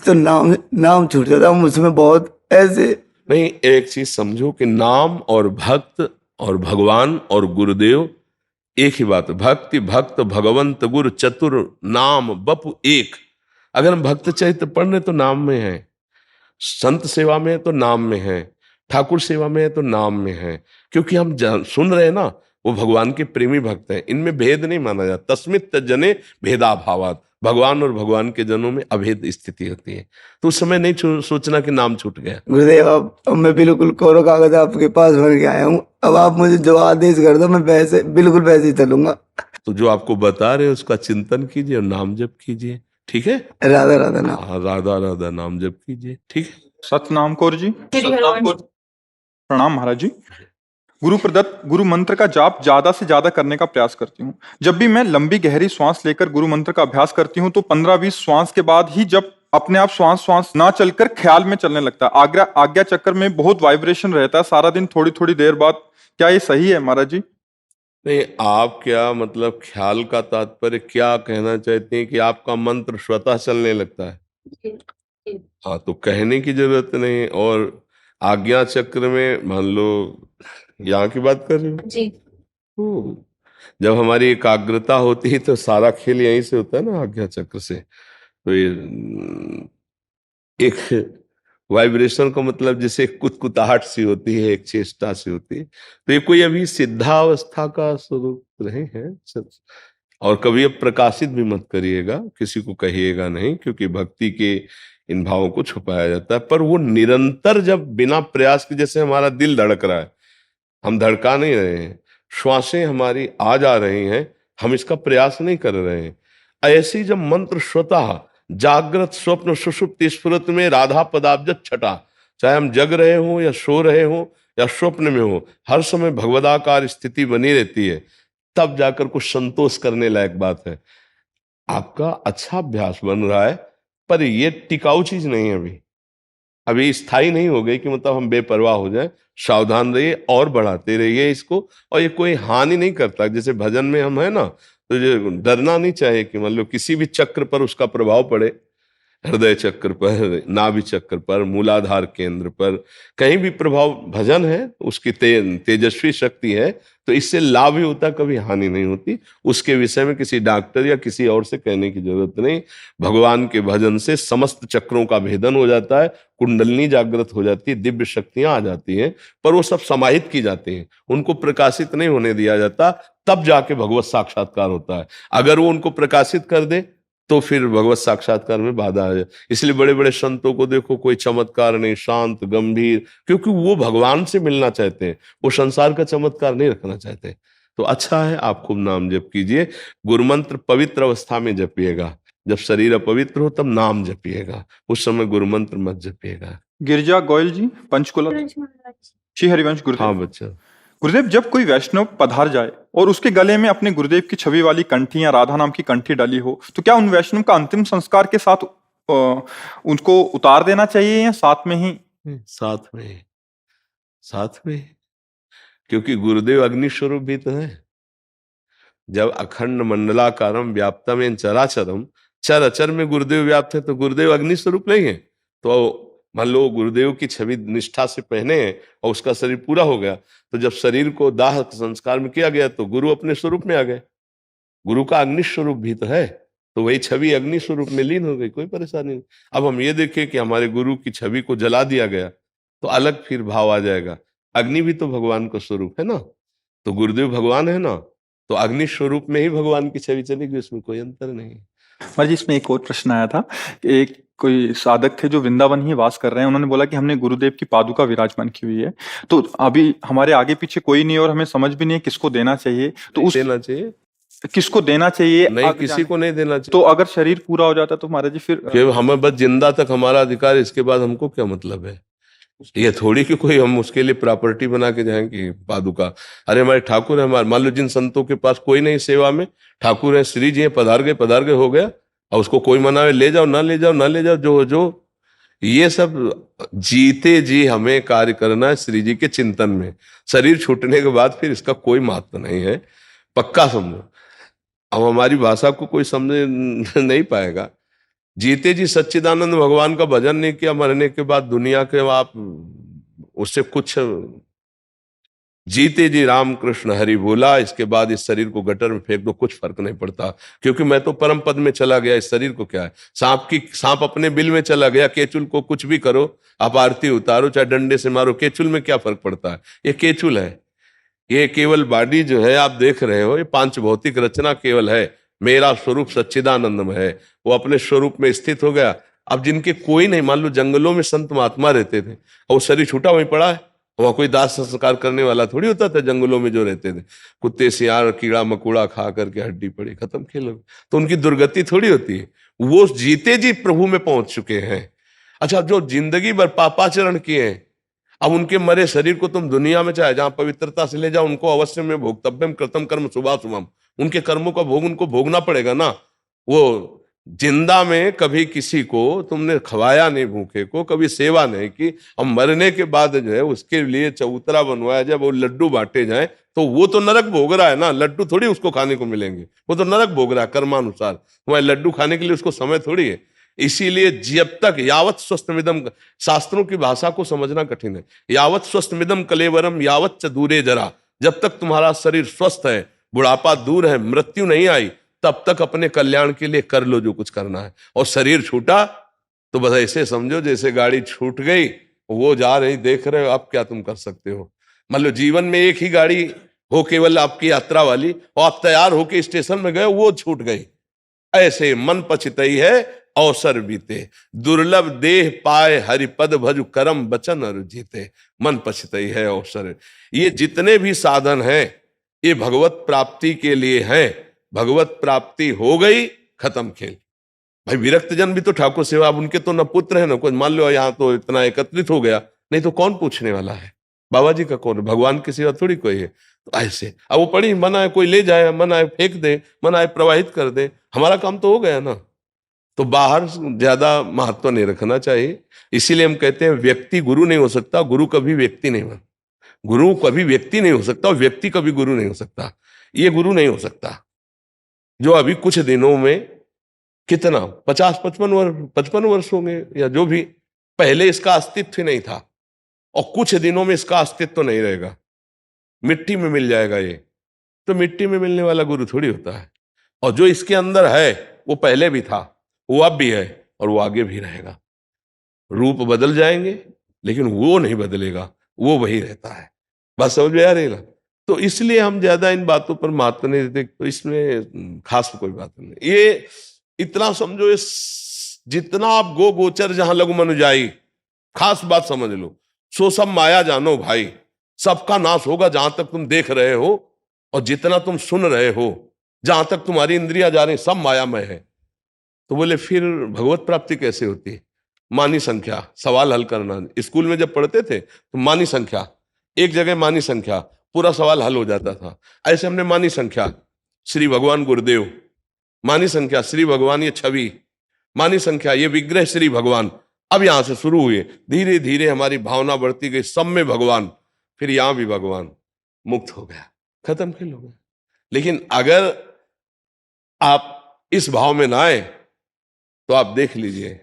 Speaker 4: तो नाम नाम छूट जाता है, हम उसमें बहुत ऐसे।
Speaker 2: नहीं, एक चीज समझो कि नाम और भक्त और भगवान और गुरुदेव एक ही बात है। भक्ति भक्त भगवंत गुरु चतुर नाम बपु एक। अगर हम भक्त चरित्र पढ़ रहे तो नाम में है, संत सेवा में है तो नाम में है, ठाकुर सेवा में है तो नाम में है, क्योंकि हम सुन रहे हैं ना, वो भगवान के प्रेमी भक्त हैं। इनमें भेद नहीं माना जाता। तस्मित जने भेदाभावात, भगवान और भगवान के जनों में अभेद स्थिति होती है। तो उस समय नहीं सोचना कि नाम छूट गया।
Speaker 4: गुरुदेव, अब मैं बिल्कुल कोरा कागज आपके पास भर के आया हूँ। अब आप मुझे जो आदेश कर दो, मैं वैसे बिल्कुल वैसे ही चलूंगा।
Speaker 2: तो जो आपको बता रहे हैं उसका चिंतन कीजिए और नाम जप कीजिए, ठीक है?
Speaker 4: राधा राधा नाम।
Speaker 2: हाँ, राधा राधा नाम जप कीजिए, ठीक है?
Speaker 1: सतनाम कौर जी, प्रणाम महाराज जी। गुरु प्रदत्त गुरु मंत्र का जाप ज्यादा से ज्यादा करने का प्रयास करती हूँ। जब भी मैं लंबी गहरी श्वास लेकर गुरु मंत्र का अभ्यास करती हूँ तो 15-20 श्वास के बाद ही जब अपने आप श्वास ना चलकर ख्याल में चलने लगता है। आज्ञा चक्र में बहुत वाइब्रेशन रहता है सारा दिन, थोड़ी थोड़ी देर बाद। क्या ये सही है महाराज जी?
Speaker 2: नहीं, आप क्या मतलब ख्याल का तात्पर्य क्या कहना चाहते हैं कि आपका मंत्र स्वतः चलने लगता है? हाँ, तो कहने की जरूरत नहीं। और आज्ञा चक्र में मान लो यहाँ की बात कर रहे हो जी। जब हमारी एकाग्रता होती है तो सारा खेल यहीं से होता है ना, आज्ञा चक्र से। तो ये एक वाइब्रेशन का मतलब जैसे कुतकुताहट सी होती है, एक चेष्टा सी होती है। तो ये कोई अभी सिद्धावस्था का स्वरूप नहीं है। और कभी अब प्रकाशित भी मत करिएगा, किसी को कहिएगा नहीं, क्योंकि भक्ति के इन भावों को छुपाया जाता है। पर वो निरंतर जब बिना प्रयास के, जैसे हमारा दिल धड़क रहा है, हम धड़का नहीं रहे हैं, श्वासें हमारी आ जा रही हैं, हम इसका प्रयास नहीं कर रहे हैं। ऐसी जब मंत्र स्वतः जागृत स्वप्न सुषुप्ति स्फुरत में राधा पदाब्ज छटा, चाहे हम जग रहे हों या सो रहे हों या स्वप्न में हो, हर समय भगवदाकार स्थिति बनी रहती है। तब जाकर कुछ संतोष करने लायक बात है। आपका अच्छा अभ्यास बन रहा है, पर ये टिकाऊ चीज नहीं है। अभी स्थायी नहीं हो गई कि मतलब हम बेपरवाह हो जाए। सावधान रहिए और बढ़ाते रहिए इसको। और ये कोई हानि नहीं करता। जैसे भजन में हम है ना, तो ये डरना नहीं चाहिए कि मतलब किसी भी चक्र पर उसका प्रभाव पड़े, हृदय चक्र पर, नाभि चक्र पर, मूलाधार केंद्र पर, कहीं भी प्रभाव भजन है, उसकी तेजस्वी शक्ति है, तो इससे लाभ ही होता, कभी हानि नहीं होती। उसके विषय में किसी डॉक्टर या किसी और से कहने की जरूरत नहीं। भगवान के भजन से समस्त चक्रों का भेदन हो जाता है, कुंडलनी जागृत हो जाती है, दिव्य शक्तियां आ जाती हैं, पर वो सब समाहित की जाती हैं, उनको प्रकाशित नहीं होने दिया जाता। तब जाके भगवत साक्षात्कार होता है। अगर वो उनको प्रकाशित कर दे तो फिर भगवत साक्षात्कार में बाधा आ जाए। इसलिए बड़े बड़े संतों को देखो, कोई चमत्कार नहीं, शांत गंभीर, क्योंकि वो भगवान से मिलना चाहते हैं, वो संसार का चमत्कार नहीं रखना चाहते। तो अच्छा है, आप खूब नाम जप कीजिए। गुरु मंत्र पवित्र अवस्था में जपिएगा, जब शरीर अपवित्र हो तब नाम जपिएगा, उस समय गुरु मंत्र मत जपिएगा।
Speaker 1: गिरजा गोयल जी, पंचकुला। श्री हरिवंश गुरुदेव।
Speaker 2: हाँ बच्चा।
Speaker 1: गुरुदेव, जब कोई वैष्णव पधार जाए और उसके गले में अपने गुरुदेव की छवि वाली कंठी या राधा नाम की कंठी डली हो, तो क्या उन वैष्णव का अंतिम संस्कार के साथ उनको उतार देना चाहिए या साथ में ही?
Speaker 2: साथ में, क्योंकि गुरुदेव अग्नि स्वरूप भी तो है। जब अखंड मंडलाकारम व्याप्तम चराचरम, चर अचर में गुरुदेव व्याप्त है, तो गुरुदेव अग्नि स्वरूप नहीं है। तो मान लो गुरुदेव की छवि निष्ठा से पहने और उसका शरीर पूरा हो गया, तो जब शरीर को दाह संस्कार में किया गया तो गुरु अपने स्वरूप में आ गए। गुरु का अग्नि स्वरूप भी तो है, तो वही छवि अग्नि स्वरूप में लीन हो गई, कोई परेशानी नहीं। अब हम ये देखें कि हमारे गुरु की छवि को जला दिया गया तो अलग फिर भाव आ जाएगा। अग्नि भी तो भगवान का स्वरूप है ना, तो गुरुदेव भगवान है ना, तो अग्नि स्वरूप में ही भगवान की छवि चलेगी, उसमें कोई अंतर नहीं।
Speaker 1: महाराज जी, इसमें एक और प्रश्न आया था। एक कोई साधक थे जो वृंदावन ही वास कर रहे हैं, उन्होंने बोला कि हमने गुरुदेव की पादुका विराजमान की हुई है, तो अभी हमारे आगे पीछे कोई नहीं और हमें समझ भी नहीं है किसको देना चाहिए, तो उस
Speaker 2: देना चाहिए
Speaker 1: किसको देना चाहिए
Speaker 2: नहीं,
Speaker 1: आगे
Speaker 2: किसी
Speaker 1: जाने
Speaker 2: को नहीं देना चाहिए।
Speaker 1: तो अगर शरीर पूरा हो जाता तो महाराज जी फिर
Speaker 2: कि हमें बस जिंदा तक हमारा अधिकार, इसके बाद हमको क्या मतलब है? ये थोड़ी कि कोई हम उसके लिए प्रॉपर्टी बना के जाएंगे पादुका। अरे हमारे ठाकुर है, हमारे मान लो जिन संतों के पास कोई नहीं सेवा में, ठाकुर है, श्री जी है, पधार गए हो गया, और उसको कोई मनावे ले जाओ ना ले जाओ ना ले जाओ, जो ये सब जीते जी हमें कार्य करना है श्री जी के चिंतन में। शरीर छूटने के बाद फिर इसका कोई महत्व नहीं है, पक्का समझो। अब हमारी भाषा को कोई समझ नहीं पाएगा। जीते जी सच्चिदानंद भगवान का भजन नहीं किया, मरने के बाद दुनिया के आप उससे कुछ, जीते जी राम कृष्ण हरि बोला, इसके बाद इस शरीर को गटर में फेंक दो, कुछ फर्क नहीं पड़ता, क्योंकि मैं तो परम पद में चला गया, इस शरीर को क्या है। सांप अपने बिल में चला गया, केचुल को कुछ भी करो, आप आरती उतारो चाहे डंडे से मारो, केचुल में क्या फर्क पड़ता है? ये केचुल है, ये केवल बॉडी जो है आप देख रहे हो, ये पांच भौतिक रचना केवल है। मेरा स्वरूप सच्चिदानंदम है, वो अपने स्वरूप में स्थित हो गया। अब जिनके कोई नहीं, मान लो जंगलों में संत महात्मा रहते थे और वो शरीर छूटा वहीं पड़ा है, वहां कोई दाह संस्कार करने वाला थोड़ी होता था। जंगलों में जो रहते थे, कुत्ते सियार कीड़ा मकोड़ा खा करके हड्डी पड़ी, खत्म खेल, तो उनकी दुर्गति थोड़ी होती है। वो जीते जी प्रभु में पहुंच चुके हैं। अच्छा, जो जिंदगी भर पापाचरण किए हैं, अब उनके मरे शरीर को तुम दुनिया में चाहे जहां पवित्रता से ले जाओ, उनको अवश्य में भोक्तव्यम कृतम कर्म शुभाशुभम, उनके कर्मों का भोग उनको भोगना पड़ेगा ना। वो जिंदा में कभी किसी को तुमने खवाया नहीं, भूखे को कभी सेवा नहीं की, अब मरने के बाद जो है उसके लिए चबूतरा बनवाया जाए, वो लड्डू बांटे जाए, तो वो तो नरक भोग रहा है ना, लड्डू थोड़ी उसको खाने को मिलेंगे, वो तो नरक भोग रहा है कर्मानुसार। तुम्हारे लड्डू खाने के लिए उसको समय थोड़ी है। इसीलिए जब तक यावत स्वस्थमिदम, शास्त्रों की भाषा को समझना कठिन है, यावत स्वस्थमिदम कलेवरम यावत च दूरे जरा, जब तक तुम्हारा शरीर स्वस्थ है, बुढ़ापा दूर है, मृत्यु नहीं आई, तब तक अपने कल्याण के लिए कर लो जो कुछ करना है। और शरीर छूटा तो बस ऐसे समझो जैसे गाड़ी छूट गई, वो जा रही, देख रहे हो, अब क्या तुम कर सकते हो। मान लो जीवन में एक ही गाड़ी हो केवल आपकी यात्रा वाली, और आप तैयार होके स्टेशन में गए, वो छूट गई। ऐसे मन पछतई है अवसर बीते, दुर्लभ देह पाए हरिपद भजु करम बचन अरु जीते। मन पछतई है अवसर। ये जितने भी साधन हैं ये भगवत प्राप्ति के लिए हैं। भगवत प्राप्ति हो गई, खत्म खेल। भाई विरक्त जन भी तो ठाकुर सेवा, अब उनके तो न पुत्र है न कोई, मान लो यहाँ तो इतना एकत्रित हो गया, नहीं तो कौन पूछने वाला है? बाबा जी का कौन? भगवान की सेवा थोड़ी कोई है। तो ऐसे अब वो पड़ी, मन आए कोई ले जाए, मन आए फेंक दे, मन आए प्रवाहित कर दे, हमारा काम तो हो गया ना। तो बाहर ज्यादा महत्व नहीं रखना चाहिए। इसीलिए हम कहते हैं व्यक्ति गुरु नहीं हो सकता, गुरु कभी व्यक्ति नहीं बन, गुरु कभी व्यक्ति नहीं हो सकता, और व्यक्ति कभी गुरु नहीं हो सकता। ये गुरु नहीं हो सकता जो अभी कुछ दिनों में कितना 50-55 वर्ष होंगे या जो भी, पहले इसका अस्तित्व नहीं था, और कुछ दिनों में इसका अस्तित्व तो नहीं रहेगा, मिट्टी में मिल जाएगा। ये तो मिट्टी में मिलने वाला गुरु थोड़ी होता है। और जो इसके अंदर है वो पहले भी था, वो अब भी है, और वो आगे भी रहेगा। रूप बदल जाएंगे लेकिन वो नहीं बदलेगा, वो वही रहता है। बात समझ में आ रही ना? तो इसलिए हम ज्यादा इन बातों पर महत्व नहीं देते, तो इसमें खास कोई बात नहीं। ये इतना समझो, जितना आप गो गोचर जहां लघु मनु जाई, खास बात समझ लो, सो सब माया जानो भाई, सबका नाश होगा जहां तक तुम देख रहे हो, और जितना तुम सुन रहे हो, जहां तक तुम्हारी इंद्रियां जा रही, सब मायामय है। तो बोले फिर भगवत प्राप्ति कैसे होती है? मानी संख्या, सवाल हल करना। स्कूल में जब पढ़ते थे तो मानी संख्या, एक जगह मानी संख्या, पूरा सवाल हल हो जाता था। ऐसे हमने मानी संख्या, श्री भगवान गुरुदेव, मानी संख्या श्री भगवान ये छवि, मानी संख्या ये विग्रह श्री भगवान। अब यहां से शुरू हुए, धीरे धीरे हमारी भावना बढ़ती गई, सब में भगवान, फिर यहां भी भगवान, मुक्त हो गया, खत्म खेल हो गया। लेकिन अगर आप इस भाव में ना आए तो आप देख लीजिए,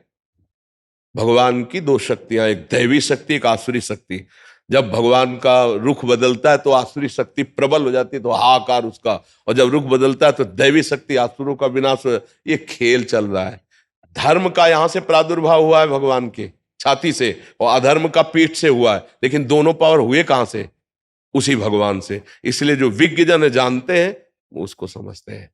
Speaker 2: भगवान की दो शक्तियां, एक दैवी शक्ति, एक आसुरी शक्ति। जब भगवान का रुख बदलता है तो आसुरी शक्ति प्रबल हो जाती है, तो हाहाकार उसका, और जब रुख बदलता है तो दैवी शक्ति, आसुरों का विनाश हो। ये खेल चल रहा है। धर्म का यहां से प्रादुर्भाव हुआ है भगवान के, छाती से और अधर्म का पीठ से हुआ है, लेकिन दोनों पावर हुए कहां से? उसी भगवान से। इसलिए जो विज्ञ जन जानते हैं वो उसको समझते हैं।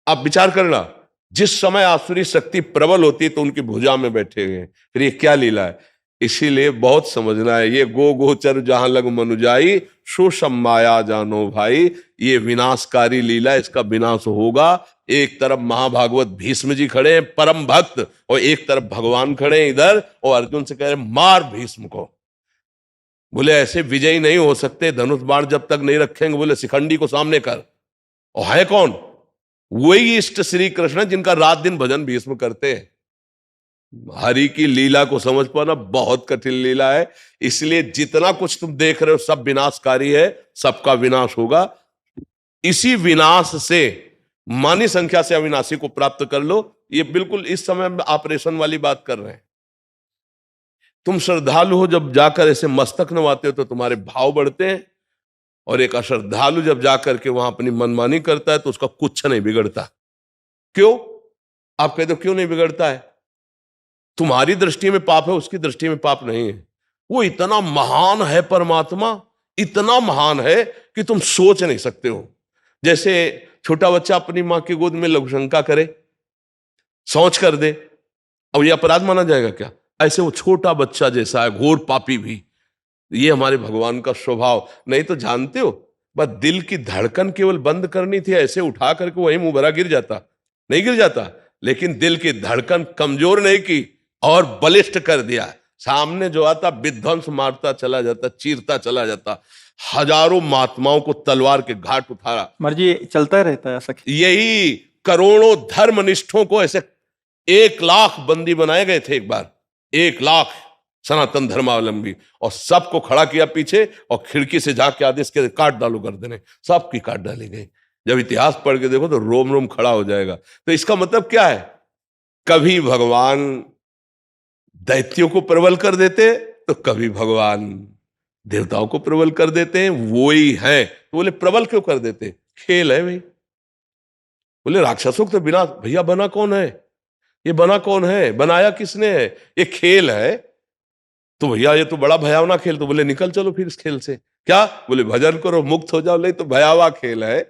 Speaker 2: आप विचार करना, जिस समय आसुरी शक्ति प्रबल होती है तो उनकी भुजा में बैठे हुए हैं, फिर ये क्या लीला है? इसीलिए बहुत समझना है। ये गो गोचर जहां लग मनुजाई, सो सम माया जानो भाई। ये विनाशकारी लीला, इसका विनाश होगा। एक तरफ महाभागवत भीष्म जी खड़े हैं परम भक्त, और एक तरफ भगवान खड़े हैं इधर, और अर्जुन से कह रहे मार भीष्म को। बोले ऐसे विजयी नहीं हो सकते, धनुष बाण जब तक नहीं रखेंगे। बोले शिखंडी को सामने कर। और है कौन? वही इष्ट श्री कृष्ण जिनका रात दिन भजन भीष्म करते हैं। हरि की लीला को समझ पाना बहुत कठिन लीला है। इसलिए जितना कुछ तुम देख रहे हो सब विनाशकारी है, सबका विनाश होगा। इसी विनाश से मानी संख्या से अविनाशी को प्राप्त कर लो। ये बिल्कुल इस समय हम ऑपरेशन वाली बात कर रहे हैं। तुम श्रद्धालु हो, जब जाकर ऐसे मस्तक नवाते हो तो तुम्हारे भाव बढ़ते हैं, और एक अश्रद्धालु जब जाकर के वहां अपनी मनमानी करता है तो उसका कुछ नहीं बिगड़ता। क्यों? आप कहते हो क्यों नहीं बिगड़ता है? तुम्हारी दृष्टि में पाप है, उसकी दृष्टि में पाप नहीं है। वो इतना महान है परमात्मा, इतना महान है कि तुम सोच नहीं सकते हो। जैसे छोटा बच्चा अपनी मां की गोद में लघुशंका करे, सोच कर दे, अब ये अपराध माना जाएगा क्या? ऐसे वो छोटा बच्चा जैसा है, घोर पापी भी। ये हमारे भगवान का स्वभाव। नहीं तो जानते हो, बस दिल की धड़कन केवल बंद करनी थी, ऐसे उठा करके वही मुंह भरा गिर जाता, नहीं गिर जाता। लेकिन दिल की धड़कन कमजोर नहीं की और बलिष्ठ कर दिया। सामने जो आता विध्वंस मारता चला जाता, चीरता चला जाता। हजारों महात्माओं को तलवार के घाट उठाया।
Speaker 1: मर्जी ये चलता रहता है ऐसा।
Speaker 2: यही करोड़ों धर्मनिष्ठों को ऐसे 1,00,000 बंदी बनाए गए थे एक बार, 1,00,000 सनातन धर्मावलंबी, और सबको खड़ा किया पीछे और खिड़की से जाके आदेश के काट डालो गर्दनें, सबकी काट डाली गई। जब इतिहास पढ़ के देखो तो रोम रोम खड़ा हो जाएगा। तो इसका मतलब क्या है? कभी भगवान दैत्यों को प्रबल कर देते तो कभी भगवान देवताओं को प्रबल कर देते हैं। वो ही है। तो बोले प्रबल क्यों कर देते? खेल है भाई। बोले राक्षसों को तो बिना, भैया बना कौन है? ये बना कौन है? बनाया किसने है? ये खेल है। तो भैया ये तो बड़ा भयावना खेल। तो बोले निकल चलो फिर इस खेल से। क्या? बोले भजन करो मुक्त हो जाओ। नहीं तो भयावह खेल है।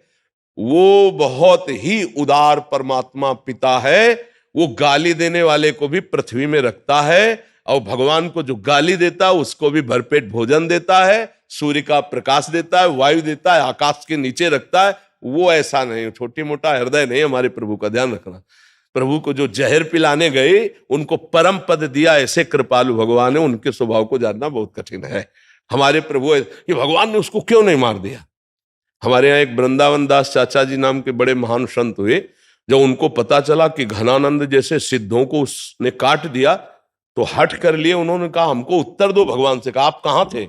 Speaker 2: वो बहुत ही उदार परमात्मा पिता है। वो गाली देने वाले को भी पृथ्वी में रखता है, और भगवान को जो गाली देता है उसको भी भरपेट भोजन देता है, सूर्य का प्रकाश देता है, वायु देता है, आकाश के नीचे रखता है। वो ऐसा नहीं, छोटी मोटा हृदय नहीं हमारे प्रभु का, ध्यान रखना। प्रभु को जो जहर पिलाने गए उनको परम पद दिया, ऐसे कृपालु भगवान है। उनके स्वभाव को जानना बहुत कठिन है। हमारे प्रभु कि भगवान ने उसको क्यों नहीं मार दिया। हमारे यहाँ एक वृंदावन दास चाचा जी नाम के बड़े महान संत हुए। जब उनको पता चला कि घनानंद जैसे सिद्धों को उसने काट दिया तो हट कर लिए। उन्होंने कहा हमको उत्तर दो भगवान से। कहा आप कहाँ थे?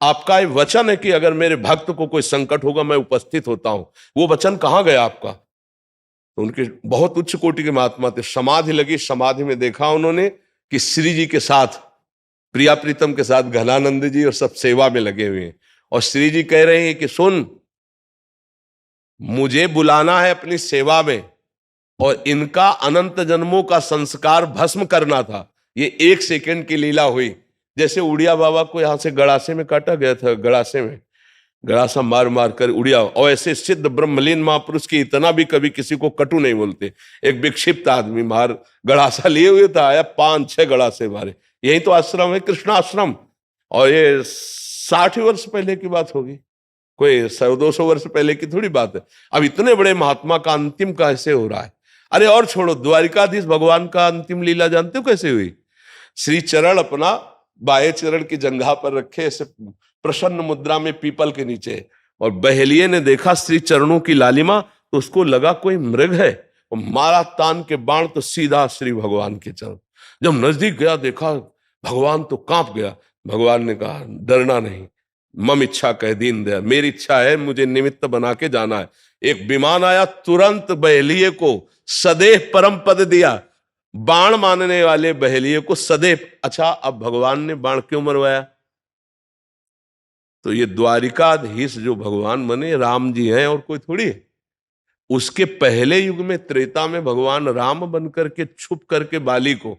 Speaker 2: आपका ये वचन है कि अगर मेरे भक्त को कोई संकट होगा मैं उपस्थित होता हूं। वो वचन कहाँ गया आपका? तो उनके बहुत उच्च कोटि के महात्मा थे। समाधि लगी, समाधि में देखा उन्होंने कि श्री जी के साथ, प्रिया प्रीतम के साथ घनानंद जी और सब सेवा में लगे हुए हैं। और श्री जी कह रहे हैं कि सुन, मुझे बुलाना है अपनी सेवा में, और इनका अनंत जन्मों का संस्कार भस्म करना था। ये 1 सेकंड की लीला हुई। जैसे उड़िया बाबा को यहां से गड़ासे में काटा गया था, गड़ासे में गड़ासा मार मार कर उड़िया। और ऐसे सिद्ध ब्रह्मलीन महापुरुष की इतना भी कभी किसी को कटु नहीं बोलते। एक विक्षिप्त आदमी मार गड़ासा लिए हुए था, आया 5-6 गड़ासे मारे। यही तो आश्रम है, कृष्ण आश्रम। और ये 60 वर्ष पहले की बात होगी, कोई 100-200 वर्ष पहले की थोड़ी बात है। अब इतने बड़े महात्मा का अंतिम कैसे हो रहा है? अरे और छोड़ो, द्वारिकाधीश भगवान का अंतिम लीला जानते हो कैसे हुई? श्री चरण अपना बाएं चरण की जंघा पर रखे ऐसे प्रसन्न मुद्रा में पीपल के नीचे, और बहेलिये ने देखा श्री चरणों की लालिमा तो उसको लगा कोई मृग है, और मारा तान के बाण तो सीधा श्री भगवान के चरण। जब नजदीक गया देखा भगवान तो कांप गया। भगवान ने कहा डरना नहीं, मम इच्छा कह दीन दया, मेरी इच्छा है, मुझे निमित्त बना के जाना है। एक विमान आया, तुरंत बहेलिये को सदैव परम पद दिया। बाण मानने वाले बहेलिये को सदैव। अच्छा, अब भगवान ने बाण क्यों मरवाया? तो ये द्वारिकाधीश जो भगवान बने राम जी हैं, और कोई थोड़ी है। उसके पहले युग में त्रेता में भगवान राम बनकर के छुप करके बाली को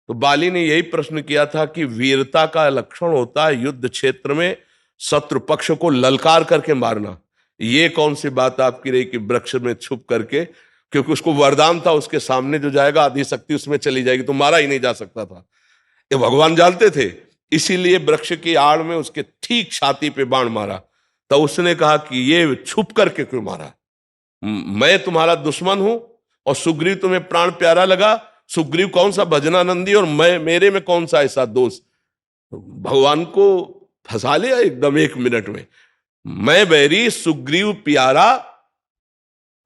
Speaker 2: तो बाली ने यही प्रश्न किया था कि वीरता का लक्षण होता है युद्ध क्षेत्र में शत्रु पक्ष को ललकार करके मारना। ये कौन सी बात आपकी रही कि वृक्ष में छुप करके, क्योंकि उसको वरदान था उसके सामने जो जाएगा आधी शक्ति उसमें चली जाएगी, तो मारा ही नहीं जा सकता था, ये भगवान जानते थे। इसीलिए वृक्ष की आड़ में उसके ठीक छाती पे बाण मारा। तो उसने कहा कि ये छुप करके क्यों मारा, मैं तुम्हारा दुश्मन हूं और सुग्रीव तुम्हें प्राण प्यारा लगा, सुग्रीव कौन सा भजनानंदी और मैं, मेरे में कौन सा ऐसा दोष। भगवान को फंसा लिया एकदम 1 मिनट में। मैं बैरी सुग्रीव प्यारा,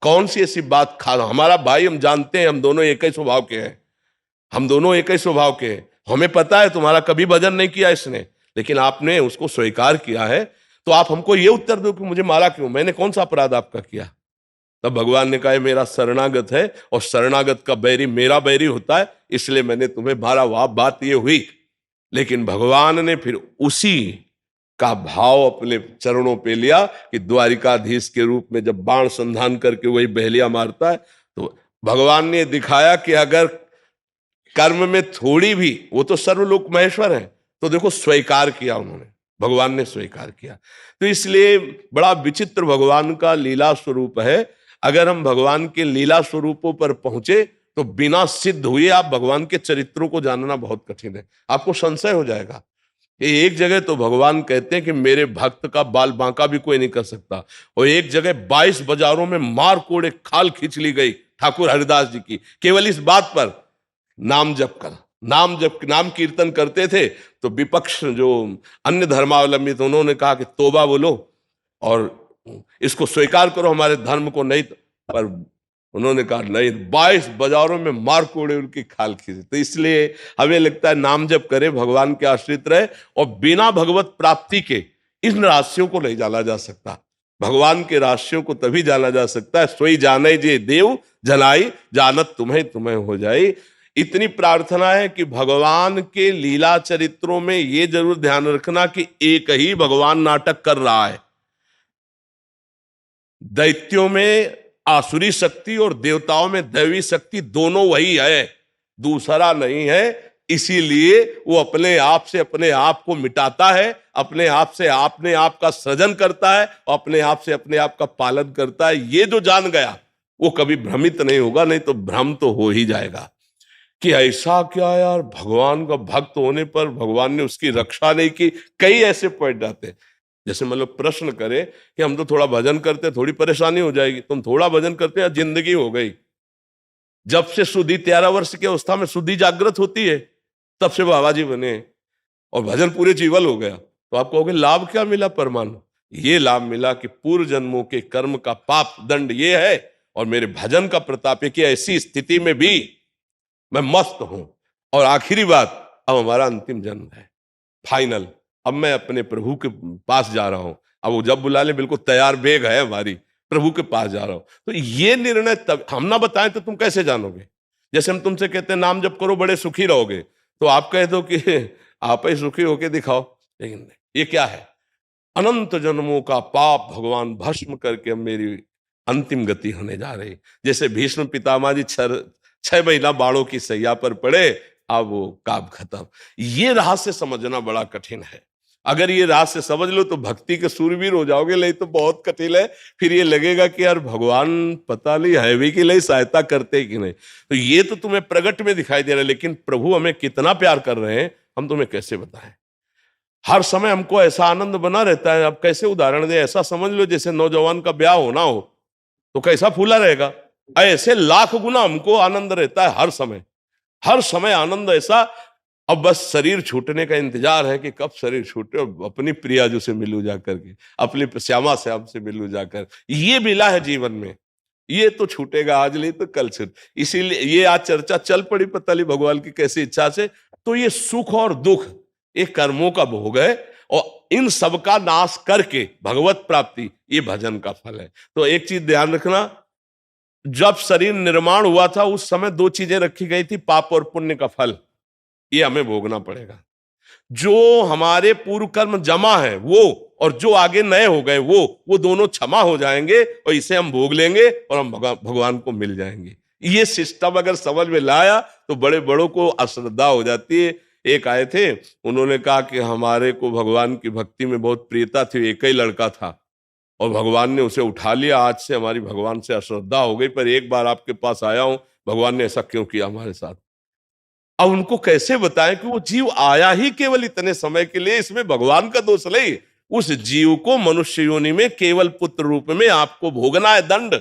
Speaker 2: कौन सी ऐसी बात खा, हमारा भाई, हम जानते हैं हम दोनों एक ही स्वभाव के हैं, हम दोनों एक ही स्वभाव के हैं, हमें पता है तुम्हारा कभी भजन नहीं किया इसने, लेकिन आपने उसको स्वीकार किया है, तो आप हमको ये उत्तर दो कि मुझे मारा क्यों, मैंने कौन सा अपराध आपका किया। तब भगवान ने कहा मेरा शरणागत है और शरणागत का बैरी मेरा बैरी होता है, इसलिए मैंने तुम्हें मारा। वह बात ये हुई। लेकिन भगवान ने फिर उसी का भाव अपने चरणों पे लिया कि द्वारिकाधीश के रूप में जब बाण संधान करके वही बहेलिया मारता है, तो भगवान ने दिखाया कि अगर कर्म में थोड़ी भी, वो तो सर्वलोक महेश्वर है, तो देखो स्वीकार किया उन्होंने, भगवान ने स्वीकार किया। तो इसलिए बड़ा विचित्र भगवान का लीला स्वरूप है। अगर हम भगवान के लीला स्वरूपों पर पहुंचे तो बिना सिद्ध हुए आप भगवान के चरित्रों को जानना बहुत कठिन है, आपको संशय हो जाएगा। एक जगह तो भगवान कहते हैं कि मेरे भक्त का बाल बांका भी कोई नहीं कर सकता, और एक जगह 22 बाजारों में मार कोड़े खाल खींच ली गई ठाकुर हरिदास जी की, केवल इस बात पर नाम जप कर, नाम कीर्तन करते थे। तो विपक्ष जो अन्य धर्मावलंबी थे उन्होंने कहा कि तोबा बोलो और इसको स्वीकार करो, हमारे धर्म को नहीं, पर उन्होंने कहा नहीं, 22 बाजारों में मार कोड़े उनकी खाल खींचे। तो इसलिए हमें लगता है नाम जप करे, भगवान के आश्रित रहे, और बिना भगवत प्राप्ति के इन रहस्यों को नहीं जाना जा सकता। भगवान के रहस्यों को तभी जाना जा सकता है सोई जाने जे देव जनाई, जानत तुम्हें तुम्हें हो जाए। इतनी प्रार्थना है कि भगवान के लीला चरित्रों में ये जरूर ध्यान रखना कि एक ही भगवान नाटक कर रहा है। दैत्यों में आसुरी शक्ति और देवताओं में दैवी शक्ति दोनों वही है, दूसरा नहीं है। इसीलिए वो अपने आप से अपने आप को मिटाता है, अपने आप से अपने आप का सृजन करता है और अपने आप से अपने आप का पालन करता है। ये जो जान गया वो कभी भ्रमित नहीं होगा, नहीं तो भ्रम तो हो ही जाएगा कि ऐसा क्या यार, भगवान का भक्त होने पर भगवान ने उसकी रक्षा नहीं की। कई ऐसे पॉइंट आते हैं, जैसे मतलब प्रश्न करे कि हम तो थोड़ा भजन करते थोड़ी परेशानी हो जाएगी, तुम थोड़ा भजन करते हैं जिंदगी हो गई। जब से सुधी 13 वर्ष की अवस्था में सुधी जागृत होती है तब से बाबा जी बने और भजन पूरे जीवन हो गया, तो आप कहोगे लाभ क्या मिला परमाणु? ये लाभ मिला कि पूर्व जन्मों के कर्म का पाप दंड ये है और मेरे भजन का प्रताप है कि ऐसी स्थिति में भी मैं मस्त हूं। और आखिरी बात, अब हमारा अंतिम जन्म है, फाइनल, अब मैं अपने प्रभु के पास जा रहा हूं। अब वो जब बुला ले बिल्कुल तैयार बैग है हमारी, प्रभु के पास जा रहा हूं। तो ये निर्णय तब हम ना बताएं तो तुम कैसे जानोगे? जैसे हम तुमसे कहते हैं नाम जप करो बड़े सुखी रहोगे, तो आप कह दो कि आप ही सुखी होके दिखाओ, लेकिन ये क्या है? अनंत जन्मों का पाप भगवान भस्म करके अब मेरी अंतिम गति होने जा रही। जैसे भीष्म पितामह जी 6 महीना बाणों की सैया पर पड़े, अब वो काम खत्म। ये रहस्य समझना बड़ा कठिन है। अगर ये रहस्य समझ लो तो भक्ति के सूरवीर हो जाओगे, नहीं तो बहुत कठिन है। फिर ये लगेगा कि यार भगवान पता नहीं है भी कि नहीं, सहायता करते कि नहीं। तो ये तो तुम्हें प्रगट में दिखाई दे रहा है, लेकिन प्रभु हमें कितना प्यार कर रहे हैं हम तुम्हें कैसे बताएं। हर समय हमको ऐसा आनंद बना रहता है। अब कैसे उदाहरण दे, ऐसा समझ लो जैसे नौजवान का ब्याह होना हो तो कैसा फूला रहेगा, ऐसे लाख गुना हमको आनंद रहता है हर समय आनंद ऐसा। अब बस शरीर छूटने का इंतजार है कि कब शरीर छूटे और अपनी प्रियाजू से मिलूं जाकर के, अपनी श्यामा श्याम से मिलूं जाकर। ये मिला है जीवन में, ये तो छूटेगा, आज नहीं तो कल छूट। इसीलिए ये आज चर्चा चल पड़ी पता नहीं भगवान की कैसी इच्छा से। तो ये सुख और दुख एक कर्मों का भोग है और इन सब का नाश करके भगवत प्राप्ति ये भजन का फल है। तो एक चीज ध्यान रखना, जब शरीर निर्माण हुआ था उस समय 2 चीजें रखी गई थी, पाप और पुण्य का फल। ये हमें भोगना पड़ेगा। जो हमारे पूर्व कर्म जमा है वो, और जो आगे नए हो गए वो दोनों क्षमा हो जाएंगे और इसे हम भोग लेंगे और हम भगवान को मिल जाएंगे। ये सिस्टम अगर समझ में लाया तो बड़े बड़ों को अश्रद्धा हो जाती है। एक आए थे, उन्होंने कहा कि हमारे को भगवान की भक्ति में बहुत प्रियता थी, एक ही लड़का था और भगवान ने उसे उठा लिया, आज से हमारी भगवान से अश्रद्धा हो गई, पर एक बार आपके पास आया हूं, भगवान ने ऐसा क्यों किया हमारे साथ। अब उनको कैसे बताएं कि वो जीव आया ही केवल इतने समय के लिए, इसमें भगवान का दोष नहीं। उस जीव को मनुष्य योनि में केवल पुत्र रूप में आपको भोगना है दंड।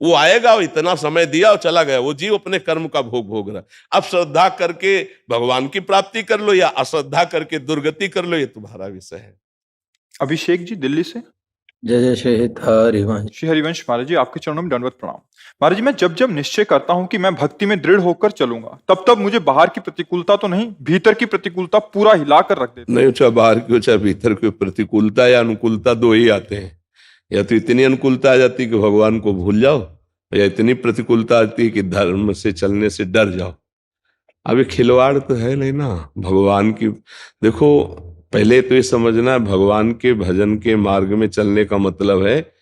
Speaker 2: वो आएगा, इतना समय दिया और चला गया, वो जीव अपने कर्म का भोग भोग रहा। अब श्रद्धा करके भगवान की प्राप्ति कर लो या अश्रद्धा करके दुर्गति कर लो, ये तुम्हारा विषय है।
Speaker 1: अभिषेक जी दिल्ली से।
Speaker 5: जय जय श्री हरिवंश।
Speaker 1: श्री हरिवंश महाराज जी, आपके चरणों में दंडवत प्रणाम। महाराज जी, मैं जब जब निश्चय करता हूं कि मैं भक्ति में दृढ़ होकर चलूंगा, तब तब मुझे बाहर की प्रतिकूलता तो नहीं, भीतर की प्रतिकूलता पूरा हिलाकर रख देती है।
Speaker 2: नहीं, चाहे बाहर की हो चाहे भीतर की, प्रतिकूलता या अनुकूलता दो ही आते हैं। या तो इतनी अनुकूलता आ जाती है कि भगवान को भूल जाओ, या इतनी प्रतिकूलता आती है कि धर्म से चलने से डर जाओ। अब ये खिलवाड़ तो है नहीं ना भगवान की। देखो, पहले तो ये समझना है, भगवान के भजन के मार्ग में चलने का मतलब है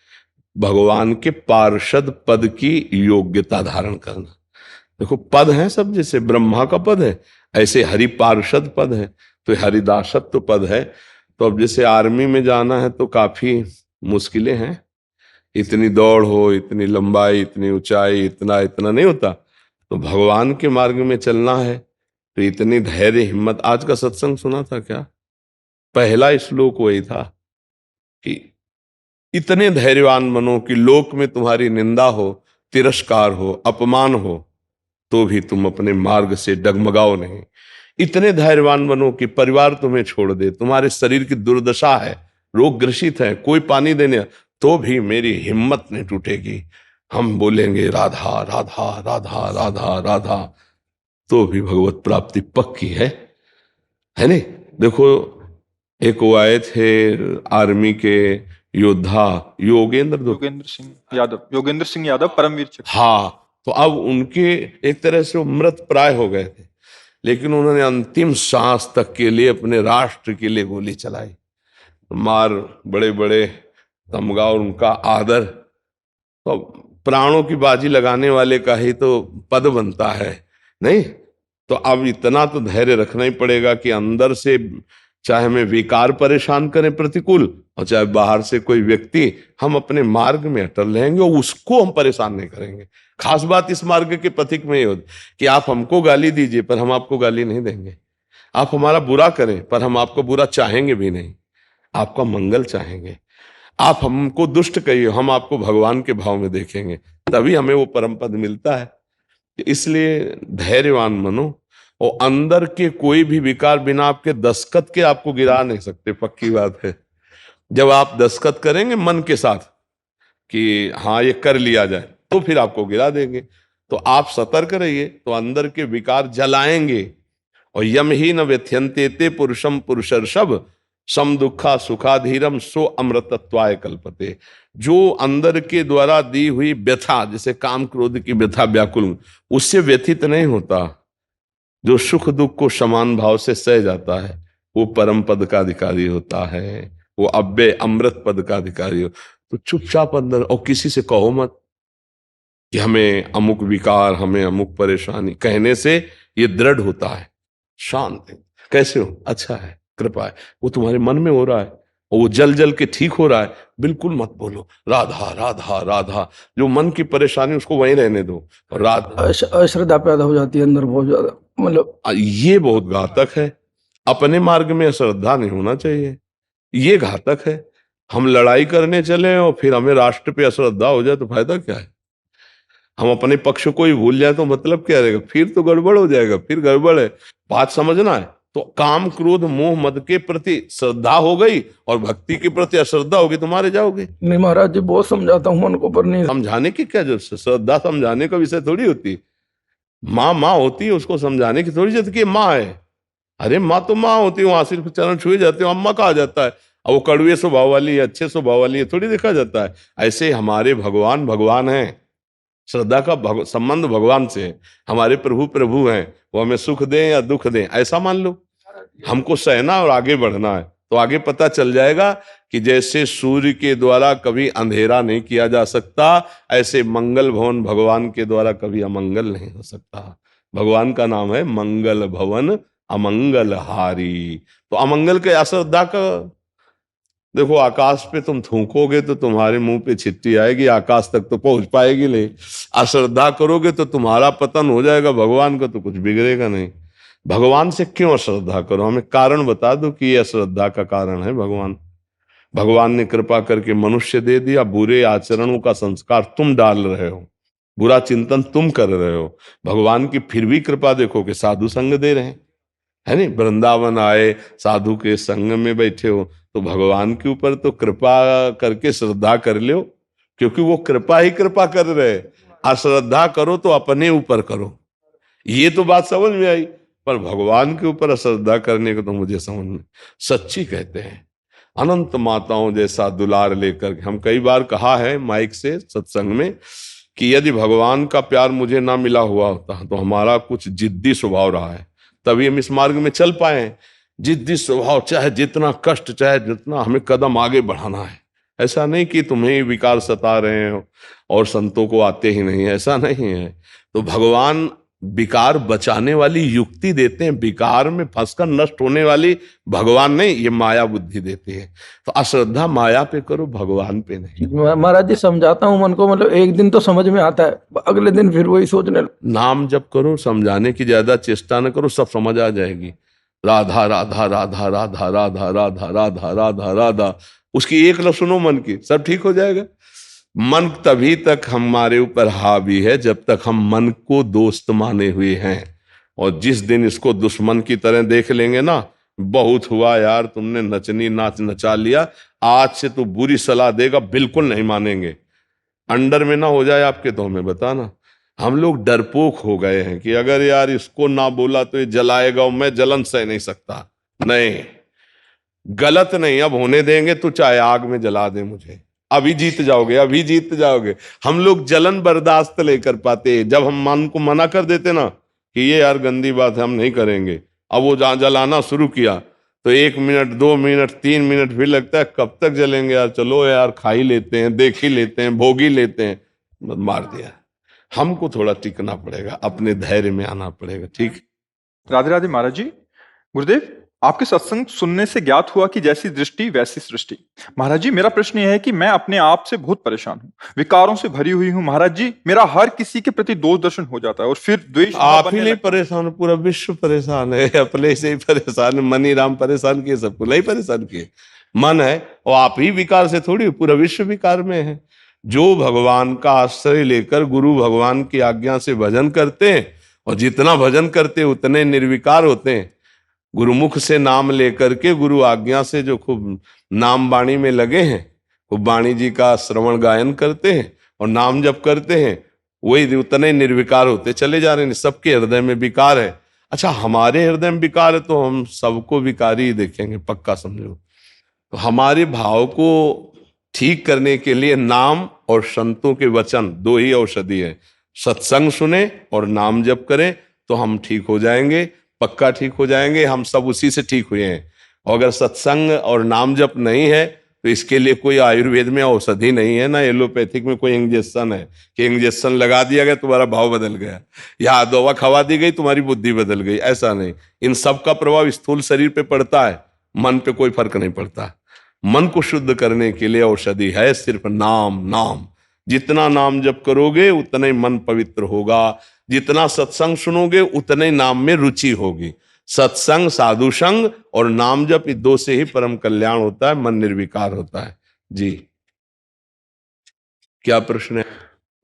Speaker 2: भगवान के पार्षद पद की योग्यता धारण करना। देखो, पद है सब, जैसे ब्रह्मा का पद है ऐसे हरि पार्षद पद है, तो हरिदासत्व पद है। तो अब जैसे आर्मी में जाना है तो काफी मुश्किलें हैं, इतनी दौड़ हो, इतनी लंबाई, इतनी ऊंचाई, इतना इतना नहीं होता। तो भगवान के मार्ग में चलना है तो इतनी धैर्य हिम्मत। आज का सत्संग सुना था क्या? पहला श्लोक वही था कि इतने धैर्यवान बनो कि लोक में तुम्हारी निंदा हो, तिरस्कार हो, अपमान हो, तो भी तुम अपने मार्ग से डगमगाओ नहीं। इतने धैर्यवान बनो कि परिवार तुम्हें छोड़ दे, तुम्हारे शरीर की दुर्दशा है, रोग ग्रसित है, कोई पानी देने, तो भी मेरी हिम्मत नहीं टूटेगी, हम बोलेंगे राधा राधा राधा राधा राधा, तो भी भगवत प्राप्ति पक्की है नहीं। देखो, एक वो आए थे आर्मी के योद्धा
Speaker 1: योगेंद्र सिंह यादव परमवीर चक्र।
Speaker 2: हाँ, तो अब उनके एक तरह से वो मृत प्राय हो गए थे, लेकिन उन्होंने अंतिम सांस तक के लिए अपने राष्ट्र के लिए गोली चलाई। मार बड़े बड़े तमगा और उनका आदर, तो प्राणों की बाजी लगाने वाले का ही तो पद बनता है नहीं। तो अब इतना तो धैर्य रखना ही पड़ेगा कि अंदर से चाहे हमें विकार परेशान करें प्रतिकूल, और चाहे बाहर से कोई व्यक्ति, हम अपने मार्ग में अटल रहेंगे और उसको हम परेशान नहीं करेंगे। खास बात इस मार्ग के पथिक में ये होती कि आप हमको गाली दीजिए पर हम आपको गाली नहीं देंगे, आप हमारा बुरा करें पर हम आपको बुरा चाहेंगे भी नहीं, आपका मंगल चाहेंगे। आप हमको दुष्ट कहिए, हम आपको भगवान के भाव में देखेंगे, तभी हमें वो परम पद मिलता है। इसलिए धैर्यवान बनो, और अंदर के कोई भी विकार बिना आपके दस्तखत के आपको गिरा नहीं सकते, पक्की बात है। जब आप दस्तखत करेंगे मन के साथ कि हाँ ये कर लिया जाए, तो फिर आपको गिरा देंगे। तो आप सतर्क रहिए, तो अंदर के विकार जलाएंगे। और यम ही न व्यथ्यंते ते पुरुषम पुरुषर्षभ सम दुखा सुखाधीरम सो अमृतत्वाय कल्पते। जो अंदर के द्वारा दी हुई व्यथा, जैसे काम क्रोध की व्यथा व्याकुल, उससे व्यथित नहीं होता, जो सुख दुख को समान भाव से सह जाता है, वो परम पद का अधिकारी होता है, वो अव्यय अमृत पद का अधिकारी हो। तो चुपचाप अंदर, और किसी से कहो मत कि हमें अमुक विकार, हमें अमुक परेशानी, कहने से ये दृढ़ होता है। शांत, कैसे हो, अच्छा है, कृपा है, वो तुम्हारे मन में हो रहा है और वो जल जल के ठीक हो रहा है, बिल्कुल मत बोलो राधा राधा राधा। जो मन की परेशानी उसको वहीं रहने दो। राधा
Speaker 5: अश्रद्धा पैदा हो जाती है अंदर बहुत ज्यादा, मतलब
Speaker 2: ये बहुत घातक है। अपने मार्ग में अश्रद्धा नहीं होना चाहिए, ये घातक है। हम लड़ाई करने चले और फिर हमें राष्ट्र पे अश्रद्धा हो जाए तो फायदा क्या है? हम अपने पक्ष को ही भूल जाए तो मतलब क्या रहेगा? फिर तो गड़बड़ हो जाएगा, फिर गड़बड़ है। बात समझना है। तो काम क्रोध मोह मद के प्रति श्रद्धा हो गई और भक्ति के प्रति अश्रद्धा होगी, तुम्हारे जाओगे।
Speaker 5: नहीं महाराज जी, बहुत समझाता हूँ मन को, पर नहीं।
Speaker 2: समझाने की क्या जरूरत है? श्रद्धा समझाने का विषय थोड़ी होती। माँ होती है, उसको समझाने की थोड़ी जरूरत कि माँ है। अरे माँ तो माँ होती है, वहां सिर्फ चरण छुए जाते हो, अम्मा कहा जाता है। और वो कड़वे स्वभाव वाली है, अच्छे स्वभाव वाली है, थोड़ी देखा जाता है। ऐसे हमारे भगवान भगवान हैं, श्रद्धा का संबंध भगवान से है। हमारे प्रभु प्रभु हैं, वो हमें सुख दें या दुख दें, ऐसा मान लो। हमको सहना और आगे बढ़ना है, तो आगे पता चल जाएगा कि जैसे सूर्य के द्वारा कभी अंधेरा नहीं किया जा सकता, ऐसे मंगल भवन भगवान के द्वारा कभी अमंगल नहीं हो सकता। भगवान का नाम है मंगल भवन अमंगल हारी। तो अमंगल के अश्रद्धा का देखो, आकाश पे तुम थूकोगे तो तुम्हारे मुंह पे छिट्टी आएगी, आकाश तक तो पहुंच पाएगी नहीं। अश्रद्धा करोगे तो तुम्हारा पतन हो जाएगा, भगवान का तो कुछ बिगड़ेगा नहीं। भगवान से क्यों अश्रद्धा करो? हमें कारण बता दो कि ये अश्रद्धा का कारण है भगवान। भगवान ने कृपा करके मनुष्य दे दिया, बुरे आचरणों का संस्कार तुम डाल रहे हो, बुरा चिंतन तुम कर रहे हो। भगवान की फिर भी कृपा देखो कि साधु संग दे रहे हैं, है नहीं? वृंदावन आए, साधु के संग में बैठे हो, तो भगवान के ऊपर तो कृपा करके श्रद्धा कर लो, क्योंकि वो कृपा ही कृपा कर रहे। अश्रद्धा करो तो अपने ऊपर करो, ये तो बात समझ में आई। पर भगवान के ऊपर अश्रद्धा करने को तो मुझे समझ में, सच्ची कहते हैं अनंत माताओं जैसा दुलार लेकर के। हम कई बार कहा है माइक से सत्संग में कि यदि भगवान का प्यार मुझे ना मिला हुआ होता तो हमारा कुछ जिद्दी स्वभाव रहा है, तभी हम इस मार्ग में चल पाए। जिद्दी स्वभाव, चाहे जितना कष्ट, चाहे जितना हमें कदम आगे बढ़ाना है। ऐसा नहीं कि तुम्हें ही विकार सता रहे हो और संतों को आते ही नहीं, ऐसा नहीं है। तो भगवान विकार बचाने वाली युक्ति देते हैं, विकार में फंसकर नष्ट होने वाली भगवान नहीं, ये माया बुद्धि देती है। तो अश्रद्धा माया पे करो, भगवान पे नहीं।
Speaker 5: महाराज जी समझाता हूँ मन को, मतलब एक दिन तो समझ में आता है, अगले दिन फिर वही सोचने
Speaker 2: नाम जप करो, समझाने की ज्यादा चेष्टा न करो, सब समझ आ जाएगी। राधा राधा राधा राधा राधा राधा राधा राधा राधा, उसकी एक न सुनो मन की, सब ठीक हो जाएगा। मन तभी तक हमारे ऊपर हावी है जब तक हम मन को दोस्त माने हुए हैं, और जिस दिन इसको दुश्मन की तरह देख लेंगे ना, बहुत हुआ यार, तुमने नचनी नाच नचा लिया, आज से तो बुरी सलाह देगा, बिल्कुल नहीं मानेंगे। अंडर में ना हो जाए आपके तो हमें बताना। हम लोग डरपोक हो गए हैं कि अगर यार इसको ना बोला तो ये जलाएगा और मैं जलन सह नहीं सकता। नहीं, गलत नहीं, अब होने देंगे तो चाहे आग में जला दे मुझे, अभी जीत जाओगे, अभी जीत जाओगे। हम लोग जलन बर्दाश्त लेकर पाते, जब हम मन को मना कर देते ना कि ये यार गंदी बात है, हम नहीं करेंगे, अब वो जहां जलाना शुरू किया तो 1 मिनट 2 मिनट 3 मिनट फिर लगता है कब तक जलेंगे यार, चलो यार खा ही लेते हैं, देख ही लेते हैं, भोग ही लेते हैं, मार दिया। हमको थोड़ा टिकना पड़ेगा, अपने धैर्य में आना पड़ेगा। ठीक,
Speaker 1: राधे राधे महाराज जी। गुरुदेव, आपके सत्संग सुनने से ज्ञात हुआ कि जैसी दृष्टि वैसी सृष्टि। महाराज जी, मेरा प्रश्न यह है कि मैं अपने आप से बहुत परेशान हूँ, विकारों से भरी हुई हूँ महाराज जी। मेरा हर किसी के प्रति दोष दर्शन हो जाता है और फिर द्वेष।
Speaker 2: आप ही नहीं परेशान, पूरा विश्व परेशान है, अपने से ही परेशान है। मनी राम परेशान किए, सबको नहीं परेशान किए, मन है। और आप ही विकार से थोड़ी, पूरा विश्व विकार में है। जो भगवान का आश्रय लेकर गुरु भगवान की आज्ञा से भजन करते हैं, और जितना भजन करते उतने निर्विकार होते हैं। गुरुमुख से नाम लेकर के, गुरु आज्ञा से जो खूब नाम वाणी में लगे हैं, खूब वाणी जी का श्रवण गायन करते हैं और नाम जप करते हैं, वही उतने निर्विकार होते चले जा रहे हैं। सबके हृदय में विकार है। अच्छा, हमारे हृदय में विकार है तो हम सबको विकारी ही देखेंगे, पक्का समझो। तो हमारे भाव को ठीक करने के लिए नाम और संतों के वचन, दो ही औषधि है। सत्संग सुने और नाम जप करें तो हम ठीक हो जाएंगे, पक्का ठीक हो जाएंगे। हम सब उसी से ठीक हुए हैं। और अगर सत्संग और नाम जप नहीं है तो इसके लिए कोई आयुर्वेद में औषधि नहीं है, ना एलोपैथिक में कोई इंजेक्शन है कि इंजेक्शन लगा दिया गया तुम्हारा भाव बदल गया, या दवा खवा दी गई तुम्हारी बुद्धि बदल गई। ऐसा नहीं, इन सब का प्रभाव स्थूल शरीर पे पड़ता है, मन पे कोई फर्क नहीं पड़ता। मन को शुद्ध करने के लिए औषधि है सिर्फ नाम। नाम जितना नाम जप करोगे उतना ही मन पवित्र होगा, जितना सत्संग सुनोगे उतने ही नाम में रुचि होगी। सत्संग, साधु संग और नाम जप, ये दो से ही परम कल्याण होता है, मन निर्विकार होता है। जी, क्या प्रश्न है?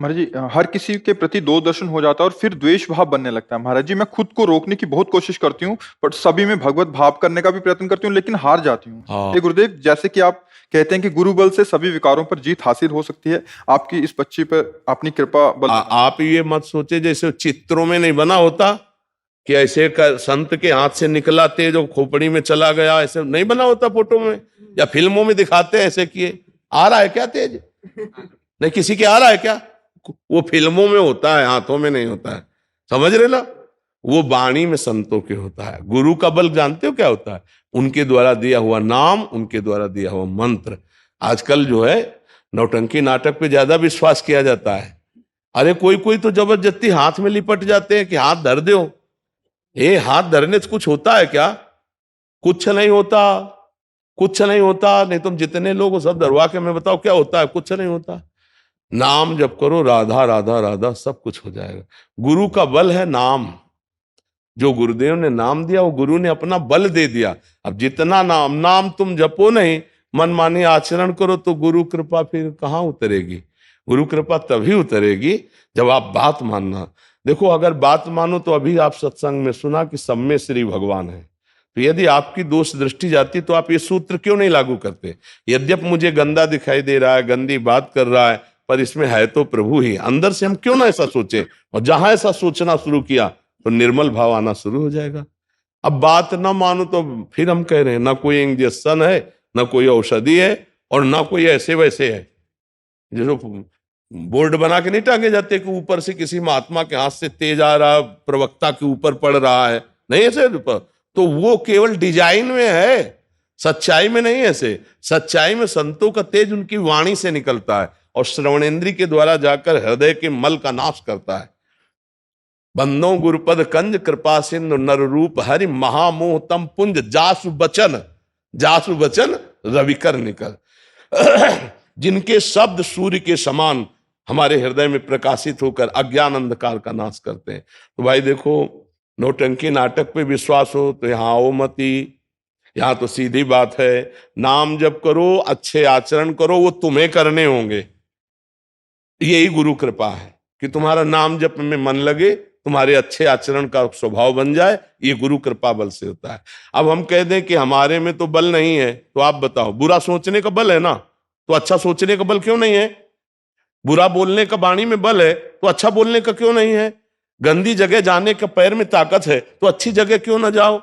Speaker 1: महाराज जी, हर किसी के प्रति दो दर्शन हो जाता है और फिर द्वेष भाव बनने लगता है। महाराज जी, मैं खुद को रोकने की बहुत कोशिश करती हूँ, पर सभी में भगवत भाव करने का भी प्रयत्न करती हूँ, लेकिन हार जाती हूँ। हे गुरुदेव, जैसे कि आप कहते हैं कि गुरु बल से सभी विकारों पर जीत हासिल हो सकती है, आपकी इस बच्ची पर अपनी कृपा बल।
Speaker 2: आप ये मत सोचे जैसे चित्रों में नहीं बना होता कि ऐसे संत के हाथ से निकला तेज और खोपड़ी में चला गया, ऐसे नहीं बना होता फोटो में या फिल्मों में दिखाते ऐसे किए। आ रहा है क्या तेज? नहीं, किसी के आ रहा है क्या? वो फिल्मों में होता है, हाथों में नहीं होता है। समझ रहे ना? वो वाणी में संतों के होता है। गुरु का बल जानते हो क्या होता है? उनके द्वारा दिया हुआ नाम, उनके द्वारा दिया हुआ मंत्र। आजकल जो है नौटंकी नाटक पे ज्यादा विश्वास किया जाता है। अरे कोई कोई तो जबरदस्ती हाथ में लिपट जाते हैं कि हाथ धर दो। ये हाथ धरने से कुछ होता है क्या? कुछ नहीं होता, कुछ नहीं होता। नहीं तुम जितने लोग हो सब धरवा के मैं बताओ क्या होता है? कुछ नहीं होता। नाम जप करो, राधा राधा राधा, सब कुछ हो जाएगा। गुरु का बल है नाम। जो गुरुदेव ने नाम दिया वो गुरु ने अपना बल दे दिया। अब जितना नाम तुम जपो नहीं, मनमानी आचरण करो, तो गुरु कृपा फिर कहाँ उतरेगी? गुरु कृपा तभी उतरेगी जब आप बात मानना। देखो अगर बात मानो तो अभी आप सत्संग में सुना कि सब में श्री भगवान है। तो यदि आपकी दोष दृष्टि जाती तो आप ये सूत्र क्यों नहीं लागू करते? यद्यप मुझे गंदा दिखाई दे रहा है, गंदी बात कर रहा है, पर इसमें है तो प्रभु ही। अंदर से हम क्यों ना ऐसा सोचे? और जहां ऐसा सोचना शुरू किया तो निर्मल भाव आना शुरू हो जाएगा। अब बात ना मानो तो फिर हम कह रहे हैं ना कोई इंजेक्शन है, ना कोई औषधि है, और ना कोई ऐसे वैसे है। जो बोर्ड बना के नहीं टांगे जाते कि ऊपर से किसी महात्मा के हाथ से तेज आ रहा, प्रवक्ता के ऊपर पड़ रहा है, नहीं ऐसे। तो वो केवल डिजाइन में है, सच्चाई में नहीं। ऐसे सच्चाई में संतों का तेज उनकी वाणी से निकलता है और श्रवणेन्द्री के द्वारा जाकर हृदय के मल का नाश करता है। बंदो गुरुपद कंज कृपा सिंधु नर रूप हरि महामोह तम पुंज जासु बचन रविकर निकल। जिनके शब्द सूर्य के समान हमारे हृदय में प्रकाशित होकर अज्ञान अंधकार का नाश करते हैं। तो भाई देखो, नौटंकी नाटक पे विश्वास हो तो यहाँ आओ मती। यहाँ तो सीधी बात है, नाम जप करो, अच्छे आचरण करो, वो तुम्हें करने होंगे। यही गुरु कृपा है कि तुम्हारा नाम जप में मन लगे, तुम्हारे अच्छे आचरण का स्वभाव बन जाए। ये गुरु कृपा बल से होता है। अब हम कह दें कि हमारे में तो बल नहीं है, तो आप बताओ, बुरा सोचने का बल है ना, तो अच्छा सोचने का बल क्यों नहीं है? बुरा बोलने का वाणी में बल है, तो अच्छा बोलने का क्यों नहीं है? गंदी जगह जाने का पैर में ताकत है, तो अच्छी जगह क्यों ना जाओ?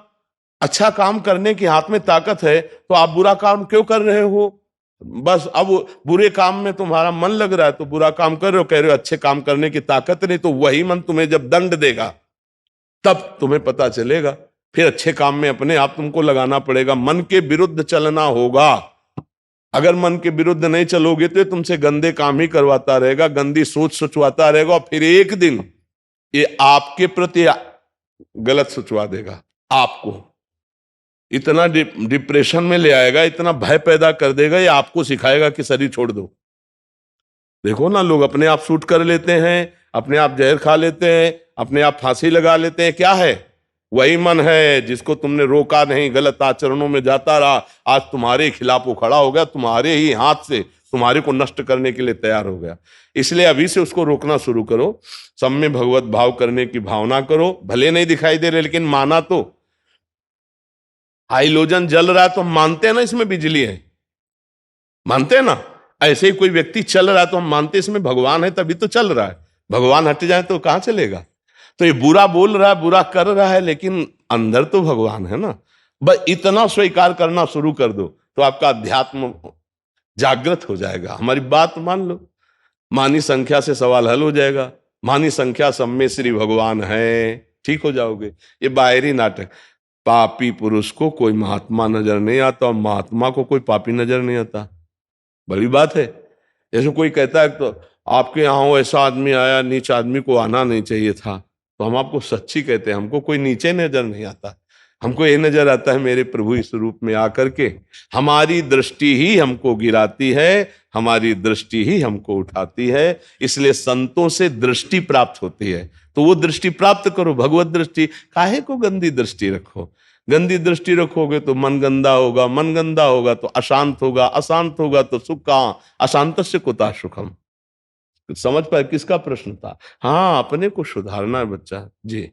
Speaker 2: अच्छा काम करने की हाथ में ताकत है, तो आप बुरा काम क्यों कर रहे हो? बस अब बुरे काम में तुम्हारा मन लग रहा है तो बुरा काम कर रहे हो, कह रहे हो अच्छे काम करने की ताकत नहीं। तो वही मन तुम्हें जब दंड देगा तब तुम्हें पता चलेगा। फिर अच्छे काम में अपने आप तुमको लगाना पड़ेगा। मन के विरुद्ध चलना होगा। अगर मन के विरुद्ध नहीं चलोगे तो तुमसे गंदे काम ही करवाता रहेगा, गंदी सोच सोचवाता रहेगा, और फिर एक दिन ये आपके प्रति गलत सोचवा देगा। आपको इतना डिप्रेशन में ले आएगा, इतना भय पैदा कर देगा, ये आपको सिखाएगा कि शरीर छोड़ दो। देखो ना, लोग अपने आप शूट कर लेते हैं, अपने आप जहर खा लेते हैं, अपने आप फांसी लगा लेते हैं। क्या है? वही मन है जिसको तुमने रोका नहीं, गलत आचरणों में जाता रहा, आज तुम्हारे खिलाफ वो खड़ा हो गया, तुम्हारे ही हाथ से तुम्हारे को नष्ट करने के लिए तैयार हो गया। इसलिए अभी से उसको रोकना शुरू करो। सब में भगवत भाव करने की भावना करो। भले नहीं दिखाई दे रहे, लेकिन माना तो। हाइलोजन जल रहा है तो हम मानते हैं ना इसमें बिजली है, मानते हैं ना। ऐसे ही कोई व्यक्ति चल रहा है तो हम मानते हैं इसमें भगवान है, तभी तो चल रहा है। भगवान हट जाए तो कहां चलेगा? तो ये बुरा बोल रहा है, बुरा कर रहा है, लेकिन अंदर तो भगवान है ना। बस इतना स्वीकार करना शुरू कर दो तो आपका अध्यात्म जागृत हो जाएगा। हमारी बात मान लो, मानी संख्या से सवाल हल हो जाएगा। मानी संख्या सब में श्री भगवान है, ठीक हो जाओगे। ये बाहरी नाटक। पापी पुरुष को कोई महात्मा नजर नहीं आता और महात्मा को कोई पापी नजर नहीं आता। बड़ी बात है। जैसे कोई कहता है तो आपके यहाँ ऐसा आदमी आया, नीच आदमी को आना नहीं चाहिए था, तो हम आपको सच्ची कहते हैं, हमको कोई नीचे नजर नहीं आता। हमको ये नजर आता है मेरे प्रभु इस रूप में आकर के हमारी दृष्टि ही हमको गिराती है, हमारी दृष्टि ही हमको उठाती है। इसलिए संतों से दृष्टि प्राप्त होती है, तो वो दृष्टि प्राप्त करो, भगवत दृष्टि। काहे को गंदी दृष्टि रखो? गंदी दृष्टि रखोगे तो मन गंदा होगा, मन गंदा होगा तो अशांत होगा, अशांत होगा तो सुख कहाँ? अशांतस्य कुतः सुखम। समझ पाए किसका प्रश्न था? हाँ, अपने को सुधारना है बच्चा जी।